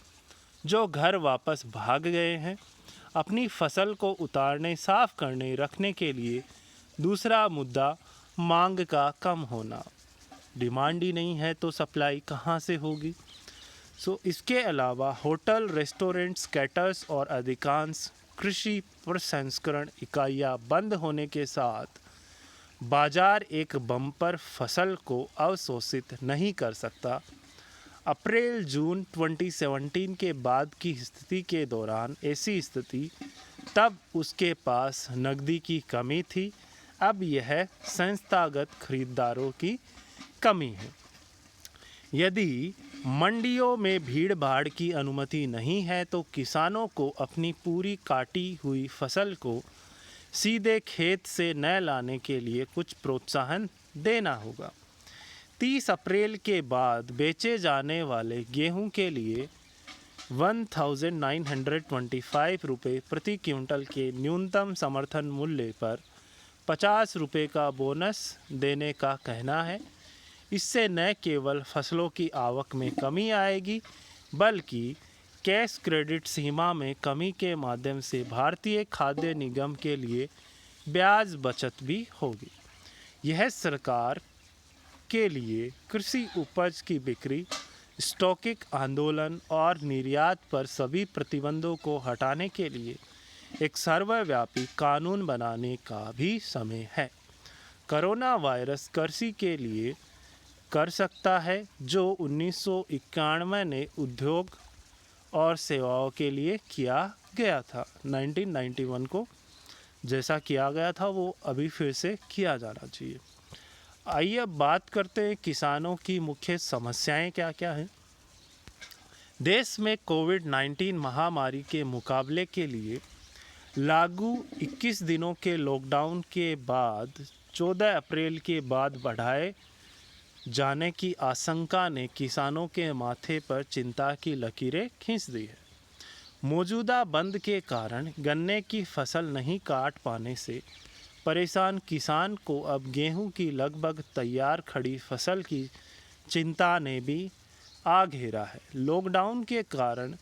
[SPEAKER 1] जो घर वापस भाग गए हैं अपनी फसल को उतारने, साफ करने, रखने के लिए। दूसरा मुद्दा मांग का कम होना। डिमांड ही नहीं है तो सप्लाई कहाँ से होगी। इसके अलावा होटल, रेस्टोरेंट्स, कैटर्स और अधिकांश कृषि प्रसंस्करण इकाइयाँ बंद होने के साथ बाजार एक बम्पर फसल को अवशोषित नहीं कर सकता। अप्रैल-जून 2017 के बाद की स्थिति के दौरान ऐसी स्थिति, तब उसके पास नकदी की कमी थी, अब यह संस्थागत खरीदारों की कमी है। यदि मंडियों में भीड़ भाड़ की अनुमति नहीं है तो किसानों को अपनी पूरी काटी हुई फसल को सीधे खेत से न लाने के लिए कुछ प्रोत्साहन देना होगा। 30 अप्रैल के बाद बेचे जाने वाले गेहूं के लिए 1925 रुपये प्रति क्विंटल के न्यूनतम समर्थन मूल्य पर 50 रुपये का बोनस देने का कहना है। इससे न केवल फसलों की आवक में कमी आएगी, बल्कि कैश क्रेडिट सीमा में कमी के माध्यम से भारतीय खाद्य निगम के लिए ब्याज बचत भी होगी। यह सरकार के लिए कृषि उपज की बिक्री, स्टॉकिंग आंदोलन और निर्यात पर सभी प्रतिबंधों को हटाने के लिए एक सर्वव्यापी कानून बनाने का भी समय है। कोरोना वायरस कृषि के लिए कर सकता है जो 1991 में उद्योग और सेवाओं के लिए किया गया था। 1991 को जैसा किया गया था वो अभी फिर से किया जाना चाहिए। आइए अब बात करते हैं किसानों की मुख्य समस्याएं क्या क्या हैं। देश में कोविड-19 महामारी के मुकाबले के लिए लागू 21 दिनों के लॉकडाउन के बाद 14 अप्रैल के बाद बढ़ाए जाने की आशंका ने किसानों के माथे पर चिंता की लकीरें खींच दी है। मौजूदा बंद के कारण गन्ने की फसल नहीं काट पाने से परेशान किसान को अब गेहूं की लगभग तैयार खड़ी फसल की चिंता ने भी आ घेरा है। लॉकडाउन के कारण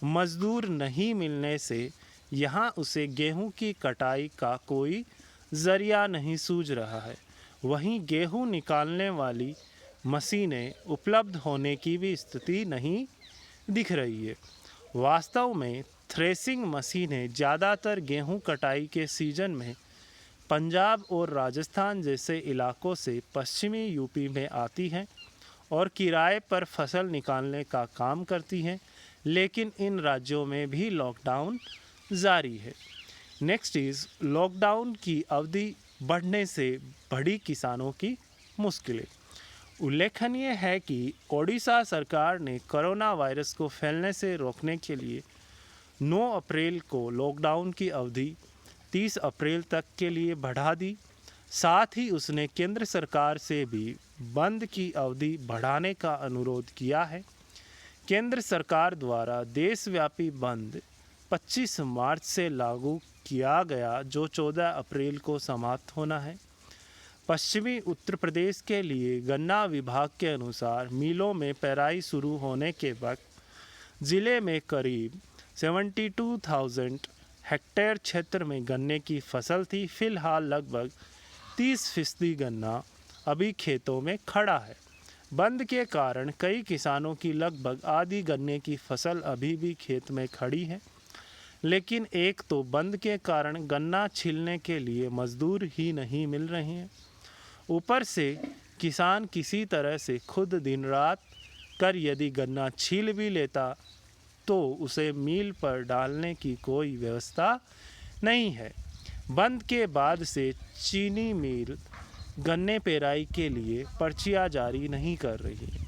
[SPEAKER 1] मजदूर नहीं मिलने से यहाँ उसे गेहूं की कटाई का कोई ज़रिया नहीं सूझ रहा है। वहीं गेहूं निकालने वाली मशीनें उपलब्ध होने की भी स्थिति नहीं दिख रही है। वास्तव में थ्रेसिंग मशीनें ज़्यादातर गेहूं कटाई के सीज़न में पंजाब और राजस्थान जैसे इलाकों से पश्चिमी यूपी में आती हैं और किराए पर फसल निकालने का काम करती हैं, लेकिन इन राज्यों में भी लॉकडाउन जारी है। नेक्स्ट इज़ लॉकडाउन की अवधि बढ़ने से बढ़ी किसानों की मुश्किलें। उल्लेखनीय है कि ओडिशा सरकार ने कोरोना वायरस को फैलने से रोकने के लिए 9 अप्रैल को लॉकडाउन की अवधि 30 अप्रैल तक के लिए बढ़ा दी। साथ ही उसने केंद्र सरकार से भी बंद की अवधि बढ़ाने का अनुरोध किया है। केंद्र सरकार द्वारा देशव्यापी बंद 25 मार्च से लागू किया गया, जो 14 अप्रैल को समाप्त होना है। पश्चिमी उत्तर प्रदेश के लिए गन्ना विभाग के अनुसार मिलों में पेराई शुरू होने के वक्त ज़िले में करीब 72,000 हेक्टेयर क्षेत्र में गन्ने की फसल थी। फिलहाल लगभग 30% गन्ना अभी खेतों में खड़ा है। बंद के कारण कई किसानों की लगभग आधी गन्ने की फसल अभी भी खेत में खड़ी है। लेकिन एक तो बंद के कारण गन्ना छीलने के लिए मजदूर ही नहीं मिल रहे हैं, ऊपर से किसान किसी तरह से खुद दिन रात कर यदि गन्ना छील भी लेता तो उसे मील पर डालने की कोई व्यवस्था नहीं है। बंद के बाद से चीनी मिल गन्ने पेराई के लिए पर्चियाँ जारी नहीं कर रही है।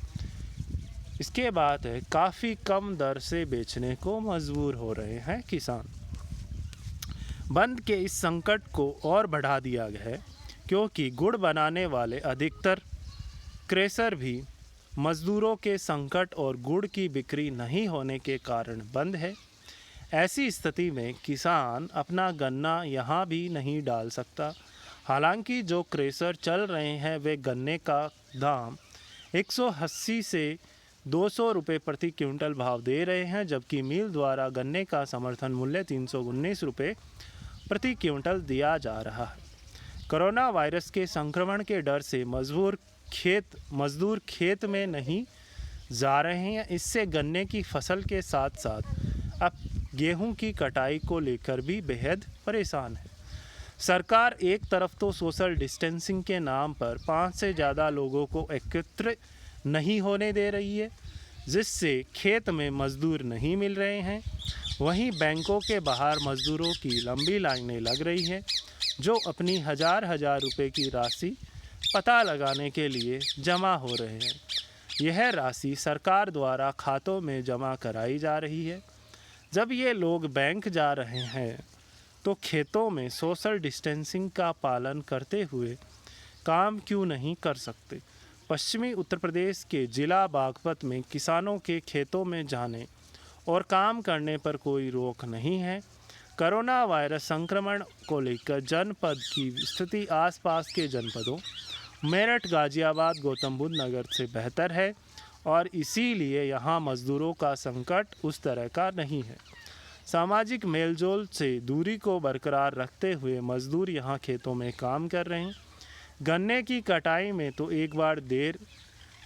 [SPEAKER 1] इसके बाद है काफ़ी कम दर से बेचने को मजबूर हो रहे हैं किसान। बंद के इस संकट को और बढ़ा दिया गया है क्योंकि गुड़ बनाने वाले अधिकतर क्रेशर भी मजदूरों के संकट और गुड़ की बिक्री नहीं होने के कारण बंद है। ऐसी स्थिति में किसान अपना गन्ना यहाँ भी नहीं डाल सकता। हालांकि जो क्रेशर चल रहे हैं वे गन्ने का दाम 180 से 200 रुपये प्रति क्विंटल भाव दे रहे हैं, जबकि मिल द्वारा गन्ने का समर्थन मूल्य 319 रुपये प्रति क्विंटल दिया जा रहा है। कोरोना वायरस के संक्रमण के डर से मजदूर खेत में नहीं जा रहे हैं। इससे गन्ने की फसल के साथ साथ अब गेहूं की कटाई को लेकर भी बेहद परेशान है। सरकार एक तरफ तो सोशल डिस्टेंसिंग के नाम पर 5 से ज़्यादा लोगों को एकत्र नहीं होने दे रही है, जिससे खेत में मजदूर नहीं मिल रहे हैं। वहीं बैंकों के बाहर मजदूरों की लंबी लाइनें लग रही हैं, जो अपनी हजार रुपए की राशि पता लगाने के लिए जमा हो रहे हैं। यह राशि सरकार द्वारा खातों में जमा कराई जा रही है। जब ये लोग बैंक जा रहे हैं तो खेतों में सोशल डिस्टेंसिंग का पालन करते हुए काम क्यों नहीं कर सकते। पश्चिमी उत्तर प्रदेश के जिला बागपत में किसानों के खेतों में जाने और काम करने पर कोई रोक नहीं है। कोरोना वायरस संक्रमण को लेकर जनपद की स्थिति आसपास के जनपदों मेरठ, गाजियाबाद, गौतम बुद्ध नगर से बेहतर है और इसीलिए यहाँ मजदूरों का संकट उस तरह का नहीं है। सामाजिक मेलजोल से दूरी को बरकरार रखते हुए मजदूर यहाँ खेतों में काम कर रहे हैं। गन्ने की कटाई में तो एक बार देर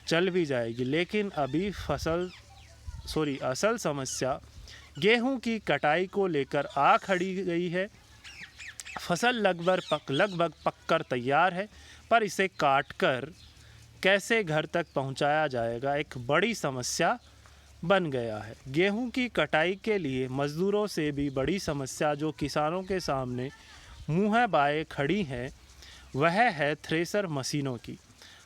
[SPEAKER 1] चल भी जाएगी, लेकिन अभी असल समस्या गेहूं की कटाई को लेकर आ खड़ी गई है। फसल लगभग पककर तैयार है, पर इसे काटकर कैसे घर तक पहुंचाया जाएगा एक बड़ी समस्या बन गया है। गेहूं की कटाई के लिए मजदूरों से भी बड़ी समस्या जो किसानों के सामने मुँह बाए खड़ी है वह है थ्रेसर मशीनों की।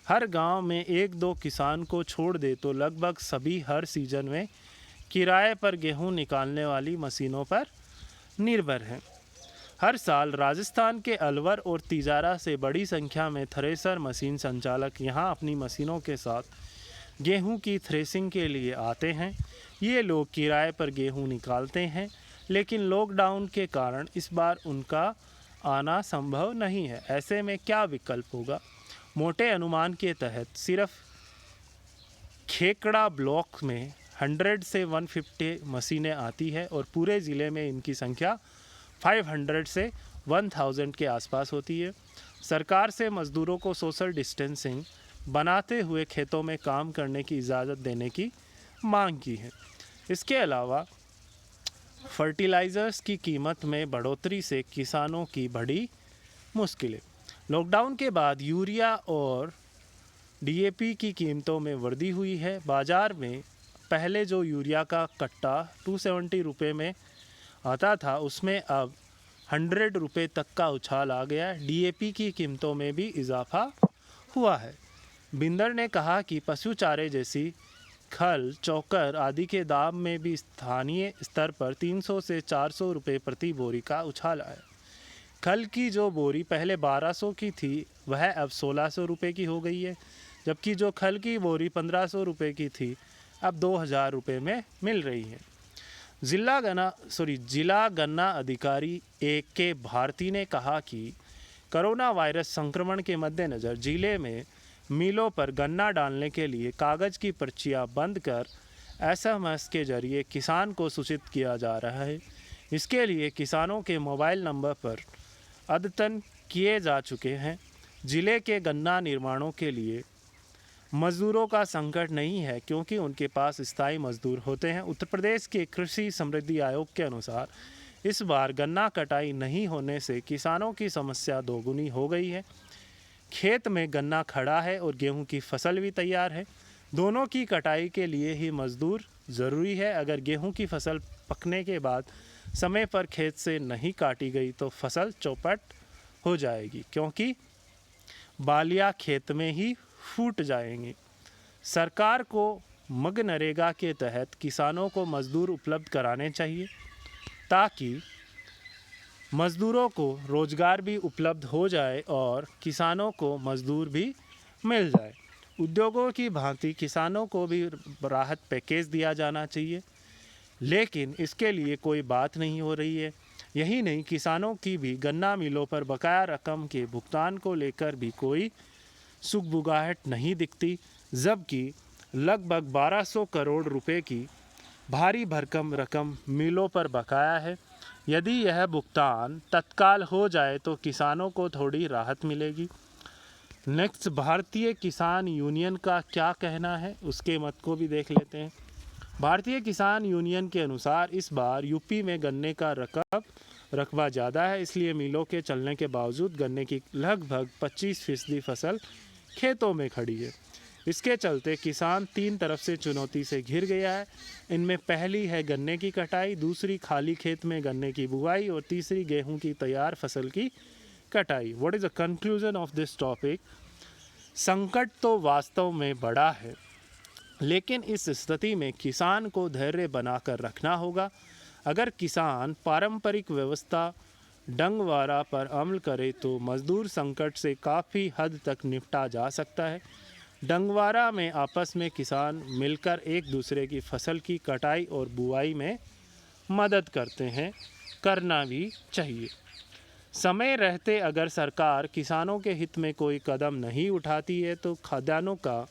[SPEAKER 1] हर गांव में 1-2 किसान को छोड़ दे तो लगभग सभी हर सीजन में किराए पर गेहूं निकालने वाली मशीनों पर निर्भर हैं। हर साल राजस्थान के अलवर और तिजारा से बड़ी संख्या में थ्रेसर मशीन संचालक यहां अपनी मशीनों के साथ गेहूं की थ्रेसिंग के लिए आते हैं। ये लोग किराए पर गेहूं निकालते हैं, लेकिन लॉकडाउन के कारण इस बार उनका आना संभव नहीं है। ऐसे में क्या विकल्प होगा? मोटे अनुमान के तहत सिर्फ खेकड़ा ब्लॉक में 100 से 150 मशीनें आती है और पूरे ज़िले में इनकी संख्या 500 से 1000 के आसपास होती है। सरकार से मज़दूरों को सोशल डिस्टेंसिंग बनाते हुए खेतों में काम करने की इजाज़त देने की मांग की है। इसके अलावा फर्टिलाइज़र्स की कीमत में बढ़ोतरी से किसानों की बड़ी मुश्किलें। लॉकडाउन के बाद यूरिया और डीएपी की कीमतों में वृद्धि हुई है। बाज़ार में पहले जो यूरिया का कट्टा 270 रुपये में आता था, उसमें अब 100 रुपये तक का उछाल आ गया। डीएपी की कीमतों में भी इजाफा हुआ है। बिंदर ने कहा कि पशु चारे जैसी खल, चोकर आदि के दाम में भी स्थानीय स्तर पर 300 से 400 रुपये प्रति बोरी का उछाल आया। खल की जो बोरी पहले 1200 की थी वह अब 1600 रुपये की हो गई है, जबकि जो खल की बोरी 1500 रुपये की थी अब 2000 रुपये में मिल रही है। जिला गन्ना अधिकारी AK भारती ने कहा कि कोरोना वायरस संक्रमण के मद्देनज़र जिले में मिलों पर गन्ना डालने के लिए कागज़ की पर्चियां बंद कर एसएमएस के जरिए किसान को सूचित किया जा रहा है। इसके लिए किसानों के मोबाइल नंबर पर अद्यतन किए जा चुके हैं। जिले के गन्ना निर्माणों के लिए मज़दूरों का संकट नहीं है क्योंकि उनके पास स्थायी मज़दूर होते हैं। उत्तर प्रदेश के कृषि समृद्धि आयोग के अनुसार इस बार गन्ना कटाई नहीं होने से किसानों की समस्या दोगुनी हो गई है। खेत में गन्ना खड़ा है और गेहूं की फसल भी तैयार है। दोनों की कटाई के लिए ही मज़दूर ज़रूरी है। अगर गेहूं की फसल पकने के बाद समय पर खेत से नहीं काटी गई तो फसल चौपट हो जाएगी क्योंकि बालियां खेत में ही फूट जाएंगी। सरकार को मनरेगा के तहत किसानों को मज़दूर उपलब्ध कराने चाहिए ताकि मज़दूरों को रोज़गार भी उपलब्ध हो जाए और किसानों को मज़दूर भी मिल जाए। उद्योगों की भांति किसानों को भी राहत पैकेज दिया जाना चाहिए, लेकिन इसके लिए कोई बात नहीं हो रही है। यही नहीं, किसानों की भी गन्ना मिलों पर बकाया रकम के भुगतान को लेकर भी कोई सुगबुगाहट नहीं दिखती, जबकि लगभग 1200 करोड़ रुपए की भारी भरकम रकम मिलों पर बकाया है। यदि यह भुगतान तत्काल हो जाए तो किसानों को थोड़ी राहत मिलेगी। नेक्स्ट, भारतीय किसान यूनियन का क्या कहना है, उसके मत को भी देख लेते हैं। भारतीय किसान यूनियन के अनुसार इस बार यूपी में गन्ने का रकबा ज़्यादा है, इसलिए मिलों के चलने के बावजूद गन्ने की लगभग 25% फसल खेतों में खड़ी है। इसके चलते किसान 3 तरफ से चुनौती से घिर गया है। इनमें पहली है गन्ने की कटाई, दूसरी खाली खेत में गन्ने की बुआई और तीसरी गेहूं की तैयार फसल की कटाई। What is the conclusion of this topic? संकट तो वास्तव में बड़ा है, लेकिन इस स्थिति में किसान को धैर्य बनाकर रखना होगा। अगर किसान पारंपरिक व्यवस्था डंगवारा पर अमल करे तो मजदूर संकट से काफ़ी हद तक निपटा जा सकता है। डंगवारा में आपस में किसान मिलकर एक दूसरे की फसल की कटाई और बुआई में मदद करते हैं, करना भी चाहिए। समय रहते अगर सरकार किसानों के हित में कोई कदम नहीं उठाती है तो खाद्यान्नों का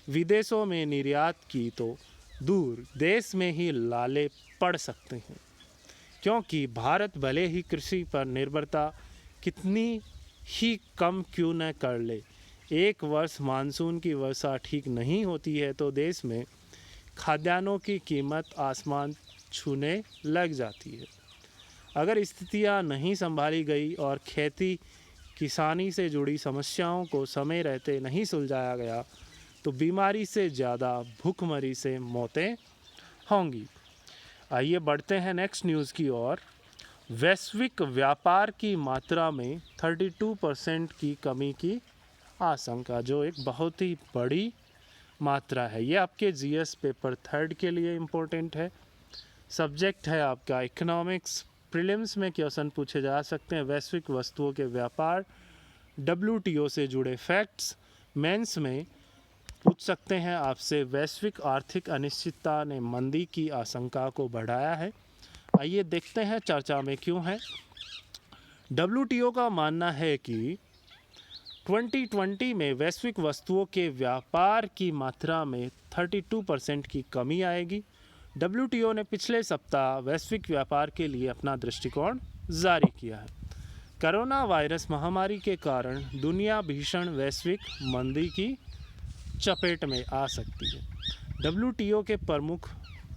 [SPEAKER 1] विदेशों में निर्यात की तो दूर देश में ही लाले पड़ सकते हैं, क्योंकि भारत भले ही कृषि पर निर्भरता कितनी ही कम क्यों न कर ले, एक वर्ष मानसून की वर्षा ठीक नहीं होती है तो देश में खाद्यान्नों की कीमत आसमान छूने लग जाती है। अगर स्थितियां नहीं संभाली गई और खेती किसानी से जुड़ी समस्याओं को समय रहते नहीं सुलझाया गया तो बीमारी से ज़्यादा भूखमरी से मौतें होंगी। आइए बढ़ते हैं नेक्स्ट न्यूज़ की ओर। वैश्विक व्यापार की मात्रा में 32% की कमी की आशंका, जो एक बहुत ही बड़ी मात्रा है। ये आपके जीएस पेपर 3 के लिए इम्पोर्टेंट है। सब्जेक्ट है आपका इकोनॉमिक्स। प्रीलिम्स में क्वेश्चन पूछे जा सकते हैं। वैश्विक वस्तुओं के व्यापार, WTO से जुड़े फैक्ट्स। मेंस में पूछ सकते हैं आपसे वैश्विक आर्थिक अनिश्चितता ने मंदी की आशंका को बढ़ाया है। आइए देखते हैं चर्चा में क्यों है। WTO का मानना है कि 2020 में वैश्विक वस्तुओं के व्यापार की मात्रा में 32% की कमी आएगी। WTO ने पिछले सप्ताह वैश्विक व्यापार के लिए अपना दृष्टिकोण जारी किया है। कोरोना वायरस महामारी के कारण दुनिया भीषण वैश्विक मंदी की चपेट में आ सकती है। WTO के प्रमुख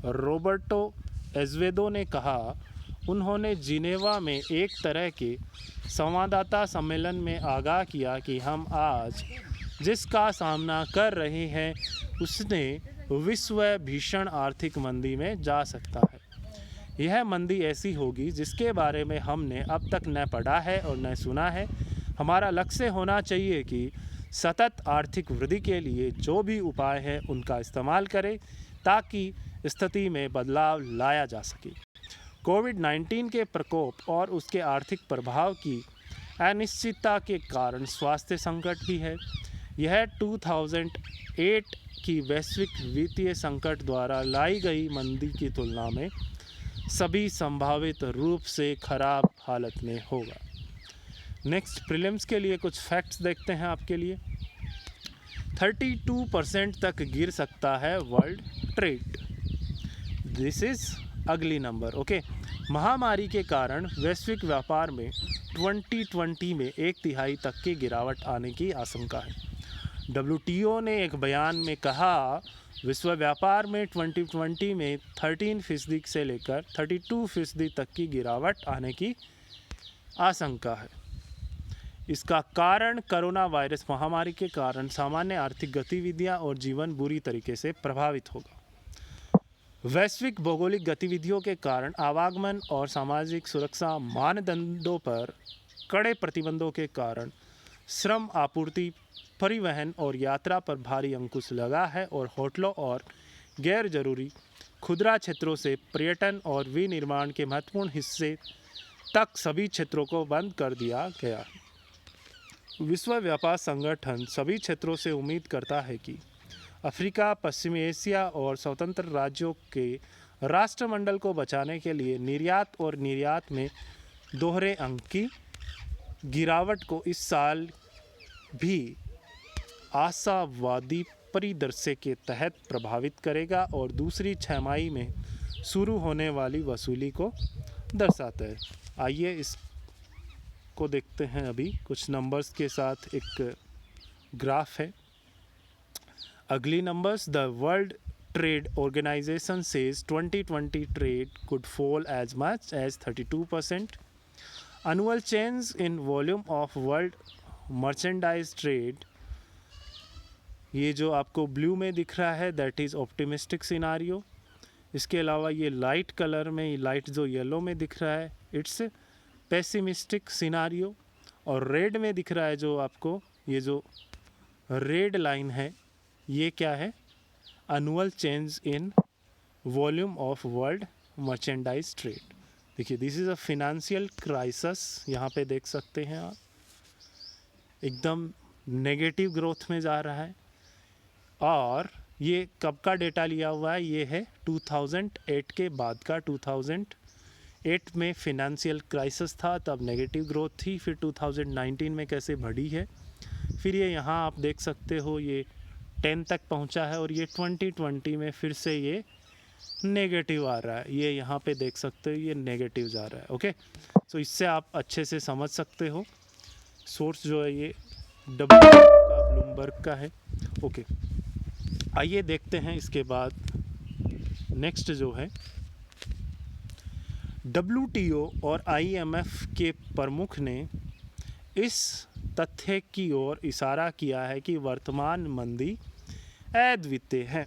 [SPEAKER 1] रॉबर्टो एज़वेदो ने कहा, उन्होंने जिनेवा में एक तरह के संवाददाता सम्मेलन में आगाह किया कि हम आज जिसका सामना कर रहे हैं उसने विश्व भीषण आर्थिक मंदी में जा सकता है। यह मंदी ऐसी होगी जिसके बारे में हमने अब तक न पढ़ा है और न सुना है। हमारा लक्ष्य होना चाहिए कि सतत आर्थिक वृद्धि के लिए जो भी उपाय है उनका इस्तेमाल करें ताकि स्थिति में बदलाव लाया जा सके। कोविड-19 के प्रकोप और उसके आर्थिक प्रभाव की अनिश्चितता के कारण स्वास्थ्य संकट भी है। यह 2008 की वैश्विक वित्तीय संकट द्वारा लाई गई मंदी की तुलना में सभी संभावित रूप से खराब हालत में होगा। नेक्स्ट प्रीलिम्स के लिए कुछ फैक्ट्स देखते हैं आपके लिए। 32% तक गिर सकता है वर्ल्ड ट्रेड। दिस इज़ अगली नंबर। ओके, महामारी के कारण वैश्विक व्यापार में 2020 में 1/3 तक की गिरावट आने की आशंका है। WTO ने एक बयान में कहा, विश्व व्यापार में 2020 में 13% से लेकर 32% तक की गिरावट आने की आशंका है। इसका कारण कोरोना वायरस महामारी के कारण सामान्य आर्थिक गतिविधियां और जीवन बुरी तरीके से प्रभावित होगा। वैश्विक भौगोलिक गतिविधियों के कारण आवागमन और सामाजिक सुरक्षा मानदंडों पर कड़े प्रतिबंधों के कारण श्रम आपूर्ति, परिवहन और यात्रा पर भारी अंकुश लगा है और होटलों और गैर जरूरी खुदरा क्षेत्रों से पर्यटन और विनिर्माण के महत्वपूर्ण हिस्से तक सभी क्षेत्रों को बंद कर दिया गया है। विश्व व्यापार संगठन सभी क्षेत्रों से उम्मीद करता है कि अफ्रीका, पश्चिमी एशिया और स्वतंत्र राज्यों के राष्ट्रमंडल को बचाने के लिए निर्यात और निर्यात में दोहरे अंक की गिरावट को इस साल भी आशावादी परिदृश्य के तहत प्रभावित करेगा और दूसरी छमाही में शुरू होने वाली वसूली को दर्शाता है। आइए इसको देखते हैं। अभी कुछ नंबर्स के साथ एक ग्राफ है। अगली numbers, the World Trade Organization says 2020 trade could fall as much as 32%. Annual change in volume of world merchandise trade, ये जो आपको ब्लू में दिख रहा है दैट इज़ ऑप्टिमिस्टिक सिनारियो। इसके अलावा ये लाइट कलर में, लाइट जो येलो में दिख रहा है इट्स पेसिमिस्टिक सिनारियो, और रेड में दिख रहा है जो आपको ये जो रेड लाइन है ये क्या है, annual change in volume of world merchandise trade. देखिए this is a financial crisis, यहाँ पे देख सकते हैं आप, एकदम नेगेटिव ग्रोथ में जा रहा है। और ये कब का डेटा लिया हुआ है, ये है 2008 के बाद का। 2008 में फिनेंशियल क्राइसिस था, तब नेगेटिव ग्रोथ थी, फिर 2019 में कैसे बढ़ी है, फिर ये यहाँ आप देख सकते हो ये 10 तक पहुँचा है, और ये 2020 में फिर से ये नेगेटिव आ रहा है। ये यहाँ पे देख सकते हो ये नेगेटिव जा रहा है। ओके, सो इससे आप अच्छे से समझ सकते हो। सोर्स जो है ये WTO का, ब्लूमबर्ग का है। ओके, आइए देखते हैं इसके बाद नेक्स्ट जो है WTO और IMF के प्रमुख ने इस तथ्य की ओर इशारा किया है कि वर्तमान मंदी अद्वितीय है।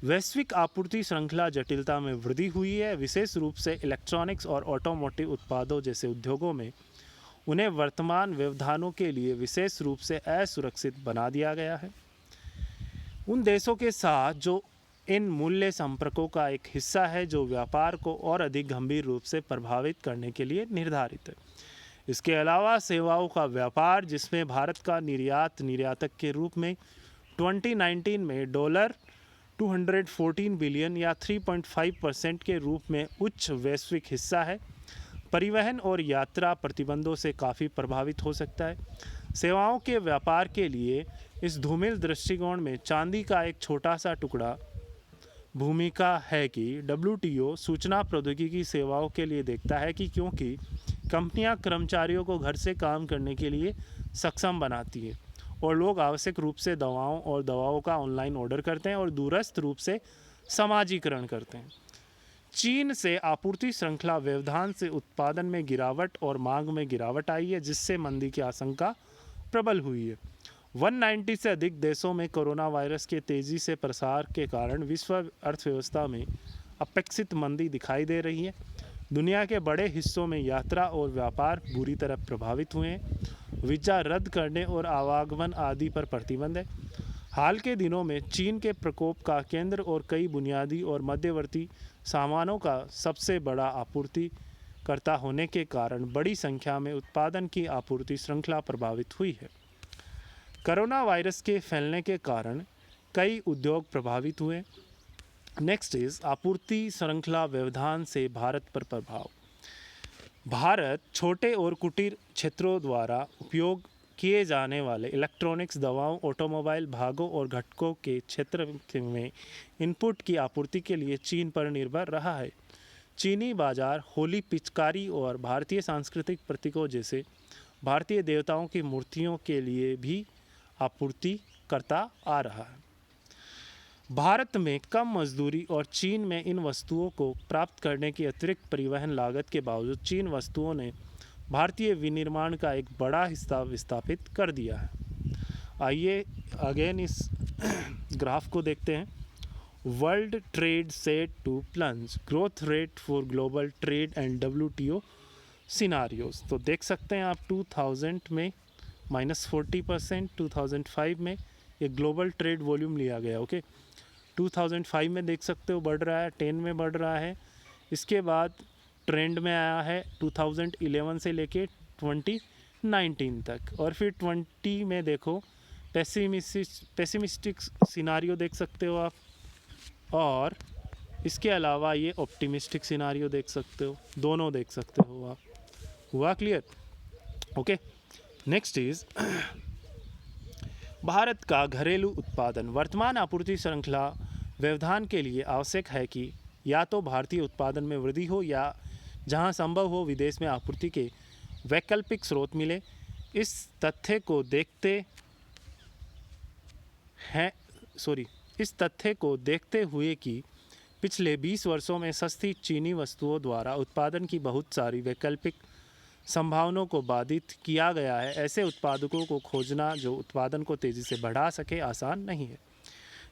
[SPEAKER 1] वैश्विक आपूर्ति श्रृंखला जटिलता में वृद्धि हुई है, विशेष रूप से इलेक्ट्रॉनिक्स और ऑटोमोटिव उत्पादों जैसे उद्योगों में उन्हें वर्तमान व्यवधानों के लिए विशेष रूप से असुरक्षित बना दिया गया है। उन देशों के साथ जो इन मूल्य संपर्कों का एक हिस्सा है जो व्यापार को और अधिक गंभीर रूप से प्रभावित करने के लिए निर्धारित है। इसके अलावा सेवाओं का व्यापार, जिसमें भारत का निर्यातक के रूप में 2019 में $214 बिलियन या 3.5% के रूप में उच्च वैश्विक हिस्सा है, परिवहन और यात्रा प्रतिबंधों से काफ़ी प्रभावित हो सकता है। सेवाओं के व्यापार के लिए इस धूमिल दृष्टिकोण में चांदी का एक छोटा सा टुकड़ा भूमिका है कि WTO सूचना प्रौद्योगिकी सेवाओं के लिए देखता है कि क्योंकि कंपनियां कर्मचारियों को घर से काम करने के लिए सक्षम बनाती है और लोग आवश्यक रूप से दवाओं का ऑनलाइन ऑर्डर करते हैं और दूरस्थ रूप से समाजीकरण करते हैं। चीन से आपूर्ति श्रृंखला व्यवधान से उत्पादन में गिरावट और मांग में गिरावट आई है, जिससे मंदी की आशंका प्रबल हुई है। 190 से अधिक देशों में कोरोना वायरस के तेज़ी से प्रसार के कारण विश्व अर्थव्यवस्था में अपेक्षित मंदी दिखाई दे रही है। दुनिया के बड़े हिस्सों में यात्रा और व्यापार बुरी तरह प्रभावित हुए हैं। वीज़ा रद्द करने और आवागमन आदि पर प्रतिबंध है। हाल के दिनों में चीन के प्रकोप का केंद्र और कई बुनियादी और मध्यवर्ती सामानों का सबसे बड़ा आपूर्तिकर्ता होने के कारण बड़ी संख्या में उत्पादन की आपूर्ति श्रृंखला प्रभावित हुई है। कोरोना वायरस के फैलने के कारण कई उद्योग प्रभावित हुए। नेक्स्ट इज आपूर्ति श्रृंखला व्यवधान से भारत पर प्रभाव। भारत छोटे और कुटीर क्षेत्रों द्वारा उपयोग किए जाने वाले इलेक्ट्रॉनिक्स, दवाओं, ऑटोमोबाइल भागों और घटकों के क्षेत्र में इनपुट की आपूर्ति के लिए चीन पर निर्भर रहा है। चीनी बाजार होली, पिचकारी और भारतीय सांस्कृतिक प्रतीकों जैसे भारतीय देवताओं की मूर्तियों के लिए भी आपूर्ति करता आ रहा है। भारत में कम मजदूरी और चीन में इन वस्तुओं को प्राप्त करने की अतिरिक्त परिवहन लागत के बावजूद चीन वस्तुओं ने भारतीय विनिर्माण का एक बड़ा हिस्सा विस्थापित कर दिया है। आइए अगेन इस ग्राफ को देखते हैं। World trade set to plunge, growth rate for global trade and WTO scenarios. तो देख सकते हैं आप 2000 में -40%, 2005 में ये ग्लोबल ट्रेड वॉल्यूम लिया गया। ओके 2005 में देख सकते हो बढ़ रहा है, 10 में बढ़ रहा है, इसके बाद ट्रेंड में आया है 2011 से लेके 2019 तक, और फिर 20 में देखो पेसिमिस्टिक सिनारियो देख सकते हो आप, और इसके अलावा ये ऑप्टिमिस्टिक सिनारियो देख सकते हो, दोनों देख सकते हो आप। हुआ clear? Okay next is Bharat का घरेलू उत्पादन। वर्तमान आपूर्ति श्रृंखला व्यवधान के लिए आवश्यक है कि या तो भारतीय उत्पादन में वृद्धि हो या जहां संभव हो विदेश में आपूर्ति के वैकल्पिक स्रोत मिले। इस तथ्य को देखते हुए कि पिछले 20 वर्षों में सस्ती चीनी वस्तुओं द्वारा उत्पादन की बहुत सारी वैकल्पिक संभावनाओं को बाधित किया गया है, ऐसे उत्पादकों को खोजना जो उत्पादन को तेज़ी से बढ़ा सके आसान नहीं है।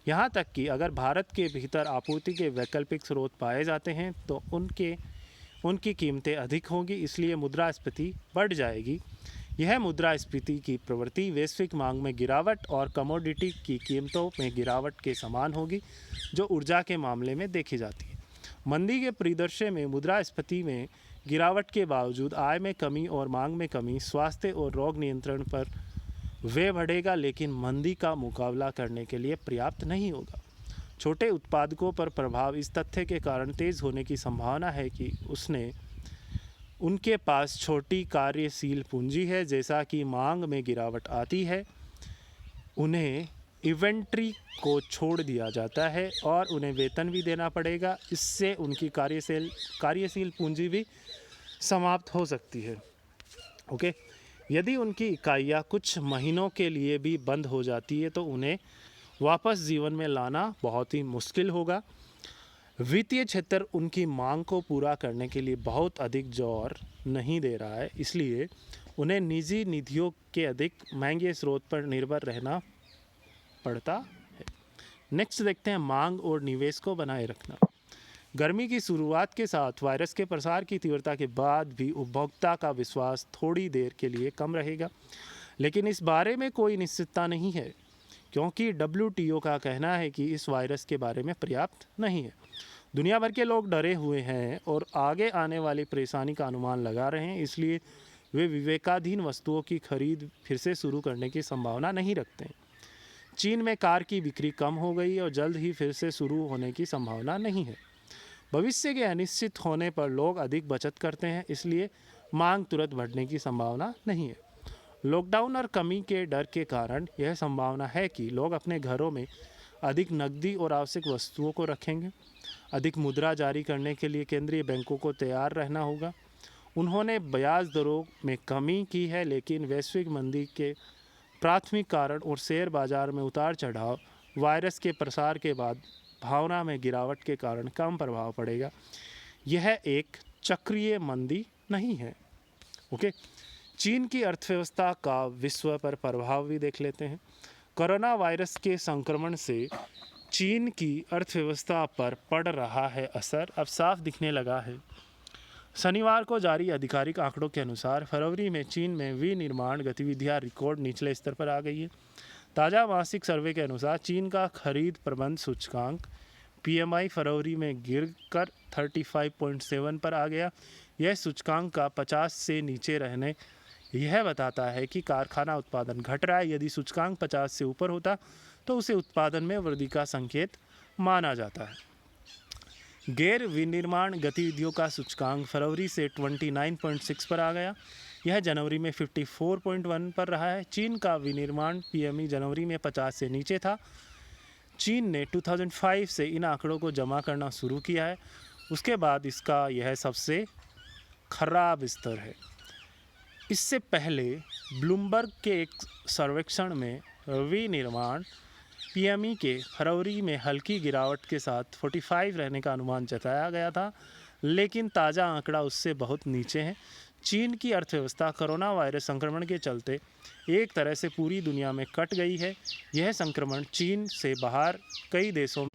[SPEAKER 1] यहाँ तक कि अगर भारत के भीतर आपूर्ति के वैकल्पिक स्रोत पाए जाते हैं तो उनकी कीमतें अधिक होंगी, इसलिए मुद्रास्फीति बढ़ जाएगी। यह मुद्रास्फीति की प्रवृत्ति वैश्विक मांग में गिरावट और कमोडिटी की कीमतों में गिरावट के समान होगी, जो ऊर्जा के मामले में देखी जाती है। मंदी के परिदृश्य में मुद्रास्फीति में गिरावट के बावजूद आय में कमी और मांग में कमी स्वास्थ्य और रोग नियंत्रण पर वे बढ़ेगा, लेकिन मंदी का मुकाबला करने के लिए पर्याप्त नहीं होगा। छोटे उत्पादकों पर प्रभाव इस तथ्य के कारण तेज़ होने की संभावना है कि उनके पास छोटी कार्यशील पूंजी है। जैसा कि मांग में गिरावट आती है, उन्हें इन्वेंट्री को छोड़ दिया जाता है और उन्हें वेतन भी देना पड़ेगा। इससे उनकी कार्यशील पूंजी भी समाप्त हो सकती है। ओके यदि उनकी इकाइयाँ कुछ महीनों के लिए भी बंद हो जाती है तो उन्हें वापस जीवन में लाना बहुत ही मुश्किल होगा। वित्तीय क्षेत्र उनकी मांग को पूरा करने के लिए बहुत अधिक जोर नहीं दे रहा है, इसलिए उन्हें निजी निधियों के अधिक महंगे स्रोत पर निर्भर रहना पड़ता है। नेक्स्ट देखते हैं मांग और निवेश को बनाए रखना। गर्मी की शुरुआत के साथ वायरस के प्रसार की तीव्रता के बाद भी उपभोक्ता का विश्वास थोड़ी देर के लिए कम रहेगा, लेकिन इस बारे में कोई निश्चितता नहीं है क्योंकि WTO का कहना है कि इस वायरस के बारे में पर्याप्त नहीं है। दुनिया भर के लोग डरे हुए हैं और आगे आने वाली परेशानी का अनुमान लगा रहे हैं, इसलिए वे विवेकाधीन वस्तुओं की खरीद फिर से शुरू करने की संभावना नहीं रखते हैं। चीन में कार की बिक्री कम हो गई और जल्द ही फिर से शुरू होने की संभावना नहीं है। भविष्य के अनिश्चित होने पर लोग अधिक बचत करते हैं, इसलिए मांग तुरंत बढ़ने की संभावना नहीं है। लॉकडाउन और कमी के डर के कारण यह संभावना है कि लोग अपने घरों में अधिक नकदी और आवश्यक वस्तुओं को रखेंगे। अधिक मुद्रा जारी करने के लिए केंद्रीय बैंकों को तैयार रहना होगा। उन्होंने ब्याज दरों में कमी की है, लेकिन वैश्विक मंदी के प्राथमिक कारण और शेयर बाजार में उतार चढ़ाव वायरस के प्रसार के बाद भावना में गिरावट के कारण कम प्रभाव पड़ेगा। यह एक चक्रीय मंदी नहीं है। ओके चीन की अर्थव्यवस्था का विश्व पर प्रभाव भी देख लेते हैं। कोरोना वायरस के संक्रमण से चीन की अर्थव्यवस्था पर पड़ रहा है असर अब साफ दिखने लगा है। शनिवार को जारी आधिकारिक आंकड़ों के अनुसार फरवरी में चीन में विनिर्माण गतिविधियां रिकॉर्ड निचले स्तर पर आ गई है। ताज़ा मासिक सर्वे के अनुसार चीन का खरीद प्रबंध सूचकांक PMI फरवरी में गिरकर 35.7 पर आ गया। यह सूचकांक का 50 से नीचे रहने यह बताता है कि कारखाना उत्पादन घट रहा है। यदि सूचकांक 50 से ऊपर होता तो उसे उत्पादन में वृद्धि का संकेत माना जाता है। गैर विनिर्माण गतिविधियों का सूचकांक फरवरी से 29.6 पर आ गया। यह जनवरी में 54.1 पर रहा है। चीन का विनिर्माण पीएमई जनवरी में 50 से नीचे था। चीन ने 2005 से इन आंकड़ों को जमा करना शुरू किया है। उसके बाद इसका यह सबसे खराब स्तर है। इससे पहले ब्लूमबर्ग के एक सर्वेक्षण में विनिर्माण पीएमई के फरवरी में हल्की गिरावट के साथ 45 रहने का अनुमान जताया गया था, लेकिन ताज़ा आंकड़ा उससे बहुत नीचे है। चीन की अर्थव्यवस्था कोरोना वायरस संक्रमण के चलते एक तरह से पूरी दुनिया में कट गई है। यह संक्रमण चीन से बाहर कई देशों में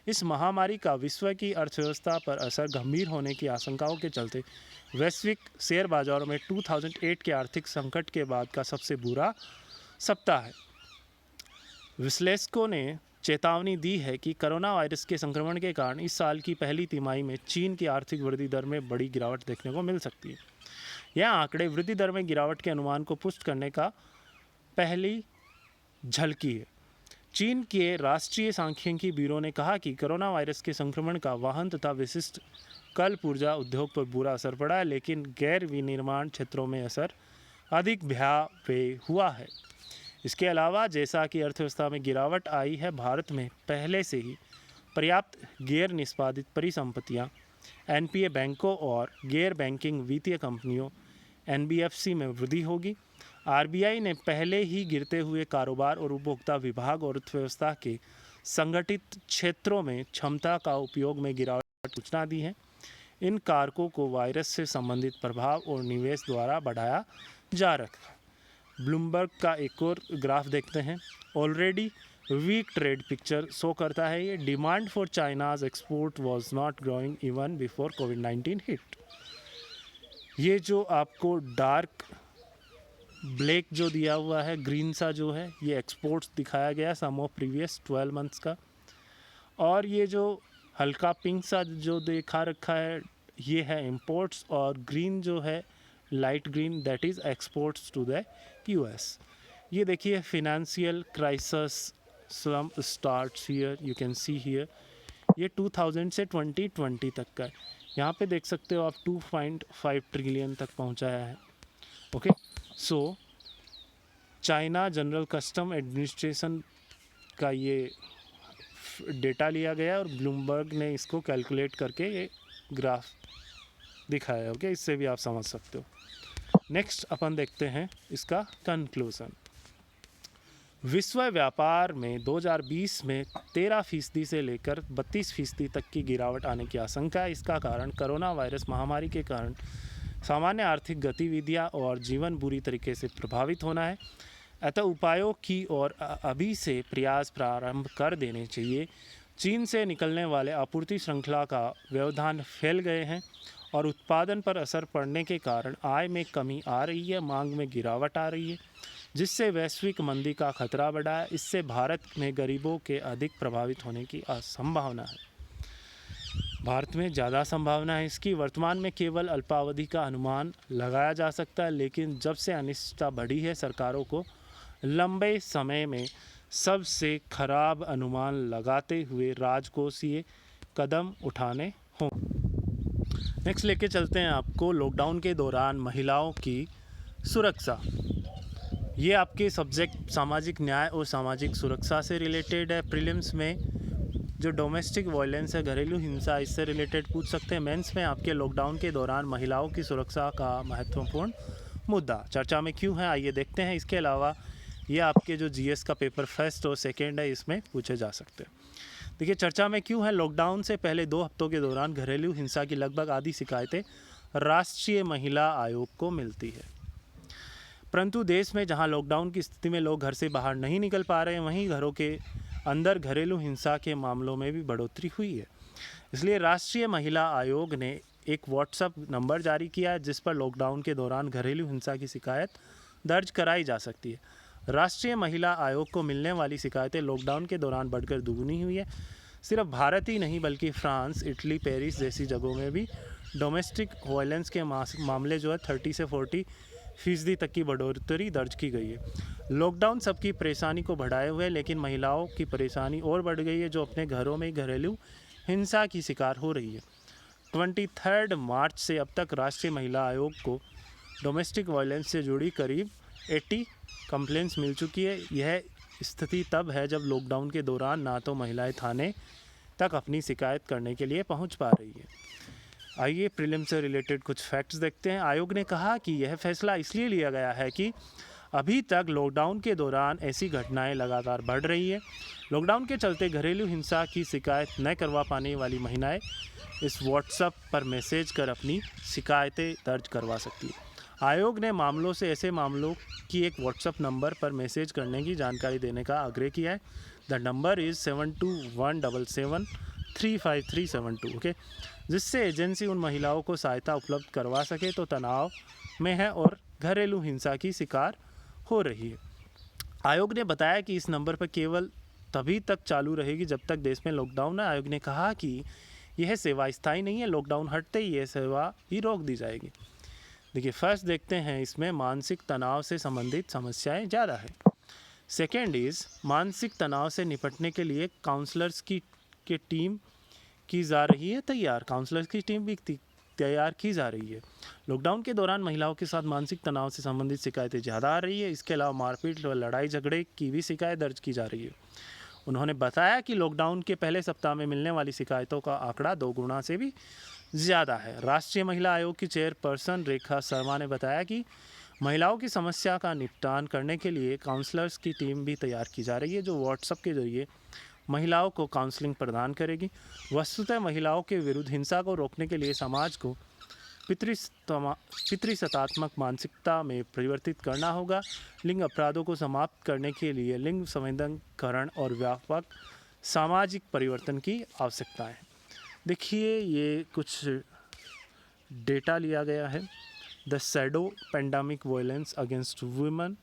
[SPEAKER 1] इस महामारी का विश्व की अर्थव्यवस्था पर असर गंभीर होने की आशंकाओं के चलते वैश्विक शेयर बाजारों में 2008 के आर्थिक संकट के बाद का सबसे बुरा सप्ताह है। विश्लेषकों ने चेतावनी दी है कि कोरोना वायरस के संक्रमण के कारण इस साल की पहली तिमाही में चीन की आर्थिक वृद्धि दर में बड़ी गिरावट देखने को मिल सकती है। यह आंकड़े वृद्धि दर में गिरावट के अनुमान को पुष्ट करने का पहली झलकी है। चीन के राष्ट्रीय सांख्यिकी ब्यूरो ने कहा कि कोरोना वायरस के संक्रमण का वाहन तथा विशिष्ट कल्प ऊर्जा उद्योग पर बुरा असर पड़ा है, लेकिन गैर विनिर्माण क्षेत्रों में असर अधिक भयावह हुआ है। इसके अलावा जैसा कि अर्थव्यवस्था में गिरावट आई है, भारत में पहले से ही पर्याप्त गैर निष्पादित परिसंपत्तियां एनपीए बैंकों और गैर बैंकिंग वित्तीय कंपनियों एनबीएफसी में वृद्धि होगी। आरबीआई ने पहले ही गिरते हुए कारोबार और उपभोक्ता विभाग और अर्थव्यवस्था के संगठित क्षेत्रों में क्षमता का उपयोग में गिरावट की सूचना दी है। इन कारकों को वायरस से संबंधित प्रभाव और निवेश द्वारा बढ़ाया जा रहा है। ब्लूमबर्ग का एक और ग्राफ देखते हैं। Already weak trade picture show करता है ये। Demand for China's export was not growing even before covid hit. ये जो आपको डार्क ब्लैक जो दिया हुआ है, ग्रीन सा जो है, ये एक्सपोर्ट्स दिखाया गया सम ऑफ प्रीवियस 12 मंथ्स का। और ये जो हल्का पिंक सा जो दिखा रखा है, ये है इंपोर्ट्स, और ग्रीन जो है light green, that is exports to the US. ये देखिए financial crisis slump starts here, you can see here. ये 2000 से 2020 तक का है। यहाँ पे देख सकते हो आप 2.5 ट्रिलियन तक पहुँचाया है। Okay, so China general custom administration का ये डेटा लिया गया और ब्लूमबर्ग ने इसको कैलकुलेट करके ये ग्राफ दिखाया है। ओके, इससे भी आप समझ सकते हो। नेक्स्ट अपन देखते हैं इसका कंक्लूज़न। विश्व व्यापार में 2020 में 13% से लेकर 32% तक की गिरावट आने की आशंका है। इसका कारण कोरोना वायरस महामारी के कारण सामान्य आर्थिक गतिविधियां और जीवन बुरी तरीके से प्रभावित होना है। अतः उपायों की ओर अभी से प्रयास प्रारंभ कर देने चाहिए। चीन से निकलने वाले आपूर्ति श्रृंखला का व्यवधान फैल गए हैं और उत्पादन पर असर पड़ने के कारण आय में कमी आ रही है, मांग में गिरावट आ रही है, जिससे वैश्विक मंदी का खतरा बढ़ा है। इससे भारत में गरीबों के अधिक प्रभावित होने की संभावना है। भारत में ज़्यादा संभावना है इसकी। वर्तमान में केवल अल्पावधि का अनुमान लगाया जा सकता है, लेकिन जब से अनिश्चितता बढ़ी है, सरकारों को लंबे समय में सबसे खराब अनुमान लगाते हुए राजकोषीय कदम उठाने होंगे। नेक्स्ट लेके चलते हैं आपको लॉकडाउन के दौरान महिलाओं की सुरक्षा। ये आपके सब्जेक्ट सामाजिक न्याय और सामाजिक सुरक्षा से रिलेटेड है। प्रीलिम्स में जो डोमेस्टिक वायलेंस है, घरेलू हिंसा, इससे रिलेटेड पूछ सकते हैं। मेंस में आपके लॉकडाउन के दौरान महिलाओं की सुरक्षा का महत्वपूर्ण मुद्दा चर्चा में क्यों है, आइए देखते हैं। इसके अलावा ये आपके जो जीएस का पेपर फर्स्ट और सेकेंड है, इसमें पूछे जा सकते हैं। देखिए चर्चा में क्यों है। लॉकडाउन से पहले 2 हफ्तों के दौरान घरेलू हिंसा की लगभग आधी शिकायतें राष्ट्रीय महिला आयोग को मिलती है, परंतु देश में जहां लॉकडाउन की स्थिति में लोग घर से बाहर नहीं निकल पा रहे हैं, वहीं घरों के अंदर घरेलू हिंसा के मामलों में भी बढ़ोतरी हुई है। इसलिए राष्ट्रीय महिला आयोग ने एक व्हाट्सएप नंबर जारी किया है, जिस पर लॉकडाउन के दौरान घरेलू हिंसा की शिकायत दर्ज कराई जा सकती है। राष्ट्रीय महिला आयोग को मिलने वाली शिकायतें लॉकडाउन के दौरान बढ़कर दुगनी हुई है। सिर्फ भारत ही नहीं, बल्कि फ्रांस, इटली, पेरिस जैसी जगहों में भी डोमेस्टिक वायलेंस के मामले जो है 30 से 40% तक की बढ़ोतरी दर्ज की गई है। लॉकडाउन सबकी परेशानी को बढ़ाए हुए, लेकिन महिलाओं की परेशानी और बढ़ गई है, जो अपने घरों में घरेलू हिंसा की शिकार हो रही है। 23 मार्च से अब तक राष्ट्रीय महिला आयोग को डोमेस्टिक वायलेंस से जुड़ी करीब 80 कंप्लेंट्स मिल चुकी है। यह स्थिति तब है जब लॉकडाउन के दौरान ना तो महिलाएं थाने तक अपनी शिकायत करने के लिए पहुंच पा रही है। आइए प्रीलिम से रिलेटेड कुछ फैक्ट्स देखते हैं। आयोग ने कहा कि यह फैसला इसलिए लिया गया है कि अभी तक लॉकडाउन के दौरान ऐसी घटनाएं लगातार बढ़ रही है। लॉकडाउन के चलते घरेलू हिंसा की शिकायत न करवा पाने वाली महिलाएं इस व्हाट्सएप पर मैसेज कर अपनी शिकायतें दर्ज करवा सकती है। आयोग ने मामलों से ऐसे मामलों की एक व्हाट्सएप नंबर पर मैसेज करने की जानकारी देने का आग्रह किया है। द नंबर इज़ 7217735372, ओके, जिससे एजेंसी उन महिलाओं को सहायता उपलब्ध करवा सके तो तनाव में है और घरेलू हिंसा की शिकार हो रही है। आयोग ने बताया कि इस नंबर पर केवल तभी तक चालू रहेगी जब तक देश में लॉकडाउन है। आयोग ने कहा कि यह सेवा स्थायी नहीं है, लॉकडाउन हटते ही यह सेवा ही रोक दी जाएगी। देखिए, फर्स्ट देखते हैं, इसमें मानसिक तनाव से संबंधित समस्याएं ज़्यादा है। सेकेंड इज़ मानसिक तनाव से निपटने के लिए काउंसलर्स की टीम की जा रही है तैयार। काउंसलर्स की टीम भी तैयार की जा रही है। लॉकडाउन के दौरान महिलाओं के साथ मानसिक तनाव से संबंधित शिकायतें ज़्यादा आ रही है। इसके अलावा मारपीट व लड़ाई झगड़े की भी शिकायत दर्ज की जा रही है। उन्होंने बताया कि लॉकडाउन के पहले सप्ताह में मिलने वाली शिकायतों का आंकड़ा 2 गुना से भी ज़्यादा है। राष्ट्रीय महिला आयोग की चेयरपर्सन रेखा शर्मा ने बताया कि महिलाओं की समस्या का निपटान करने के लिए काउंसलर्स की टीम भी तैयार की जा रही है, जो व्हाट्सएप के जरिए महिलाओं को काउंसलिंग प्रदान करेगी। वस्तुतः महिलाओं के विरुद्ध हिंसा को रोकने के लिए समाज को पितृसत्तात्मक मानसिकता में परिवर्तित करना होगा। लिंग अपराधों को समाप्त करने के लिए लिंग संवेदनकरण और व्यापक सामाजिक परिवर्तन की आवश्यकता है। देखिए, ये कुछ डेटा लिया गया है। The shadow pandemic violence against women,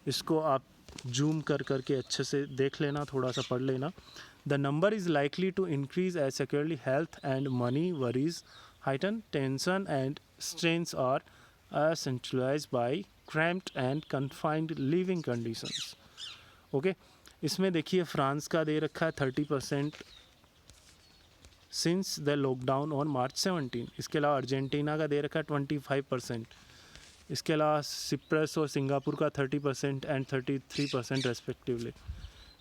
[SPEAKER 1] इसको आप जूम कर करके अच्छे से देख लेना, थोड़ा सा पढ़ लेना। The number is likely to increase as securely health and money worries heighten tension and strains are centralized by cramped and confined living conditions, okay. इसमें देखिए, फ्रांस का दे रखा है 30% since the lockdown on March 17। इसके अलावा Argentina का दे रखा है 25%। इसके अलावा सिप्रस और सिंगापुर का 30% एंड 33% रेस्पेक्टिवली।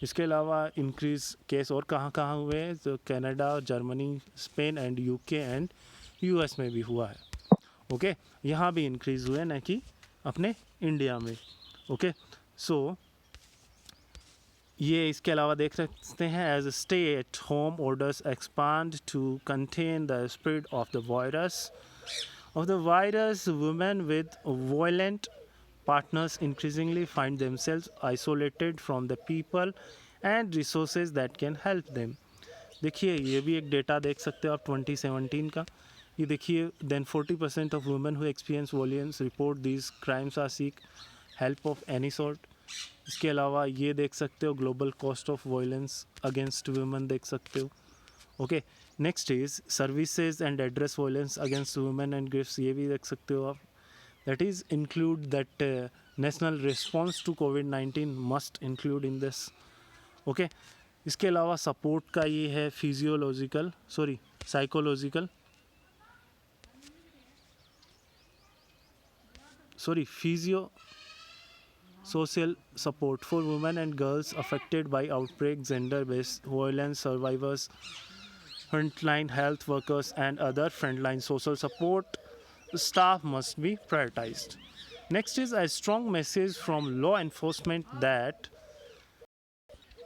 [SPEAKER 1] इसके अलावा इंक्रीज़ केस और कहाँ कहाँ हुए हैं, तो Canada, Germany, Spain and UK and US में भी हुआ है, ओके। यहाँ भी इंक्रीज़ हुए, न कि अपने इंडिया में, ओके। सो ये इसके अलावा देख सकते हैं, as stay at home orders expand to contain the spread of the virus women with violent partners increasingly find themselves isolated from the people and resources that can help them। देखिए, ये भी एक डेटा देख सकते हो आप 2017 का। ये देखिए, then 40% of women who experience violence report these crimes are seek help of any sort। इसके अलावा ये देख सकते हो, global cost of violence against women देख सकते हो, okay. Next is services and address violence against women and gifts, ये भी देख सकते हो आप। that is include that national response to COVID-19 must include in this, okay। इसके अलावा सपोर्ट का ये है physio social support for women and girls affected by outbreak, gender-based violence survivors, frontline health workers and other frontline social support staff must be prioritized। Next is a strong message from law enforcement that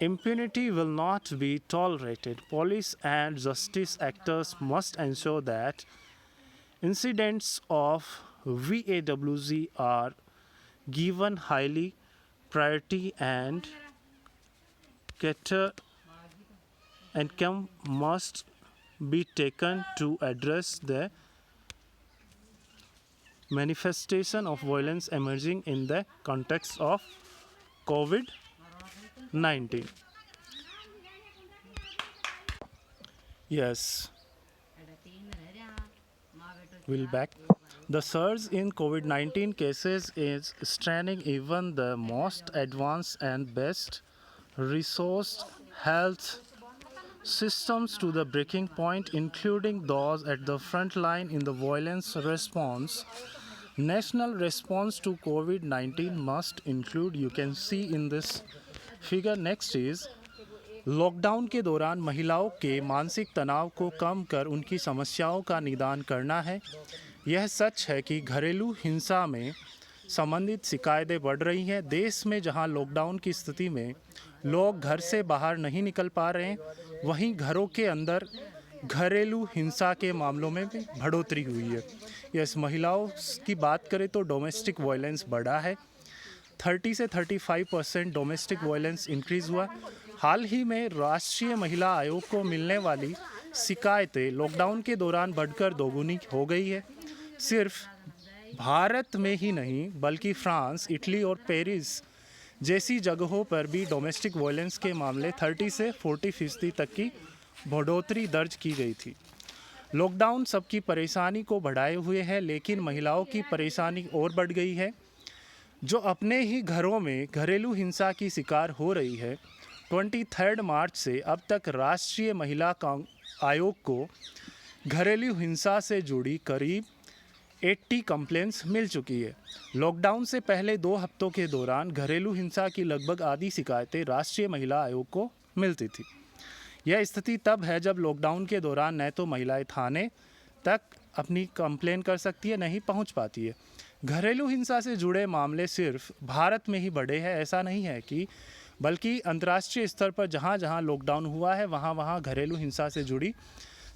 [SPEAKER 1] impunity will not be tolerated. Police and justice actors must ensure that incidents of VAWZ are given highly priority and must be taken to address the manifestation of violence emerging in the context of COVID-19। Yes, we'll back. The surge in COVID-19 cases is straining even the most advanced and best resourced health systems to the breaking point, including those at the front line in the violence response. National response to COVID-19 must include, you can see in this figure next is, lockdown के दौरान महिलाओं के मानसिक तनाव को कम कर उनकी समस्याओं का निदान करना है। यह सच है कि घरेलू हिंसा में संबंधित शिकायतें बढ़ रही हैं। देश में जहां लॉकडाउन की स्थिति में लोग घर से बाहर नहीं निकल पा रहे हैं, वहीं घरों के अंदर घरेलू हिंसा के मामलों में भी बढ़ोतरी हुई है। यस, महिलाओं की बात करें तो डोमेस्टिक वायलेंस बढ़ा है। 30 से 35% डोमेस्टिक वायलेंस इंक्रीज़ हुआ। हाल ही में राष्ट्रीय महिला आयोग को मिलने वाली शिकायतें लॉकडाउन के दौरान बढ़कर दोगुनी हो गई है। सिर्फ भारत में ही नहीं बल्कि फ्रांस, इटली और पेरिस जैसी जगहों पर भी डोमेस्टिक वायलेंस के मामले 30 से 40% तक की बढ़ोतरी दर्ज की गई थी। लॉकडाउन सबकी परेशानी को बढ़ाए हुए है, लेकिन महिलाओं की परेशानी और बढ़ गई है, जो अपने ही घरों में घरेलू हिंसा की शिकार हो रही है। 23 मार्च से अब तक राष्ट्रीय महिला आयोग को घरेलू हिंसा से जुड़ी करीब 80 कंप्लेंट्स मिल चुकी है। लॉकडाउन से पहले 2 हफ्तों के दौरान घरेलू हिंसा की लगभग आधी शिकायतें राष्ट्रीय महिला आयोग को मिलती थी। यह स्थिति तब है जब लॉकडाउन के दौरान न तो महिलाएं थाने तक अपनी कंप्लेन कर सकती है, नहीं पहुंच पाती है। घरेलू हिंसा से जुड़े मामले सिर्फ भारत में ही बढ़े हैं, ऐसा नहीं है कि, बल्कि अंतर्राष्ट्रीय स्तर पर जहां जहां लॉकडाउन हुआ है वहां वहां घरेलू हिंसा से जुड़ी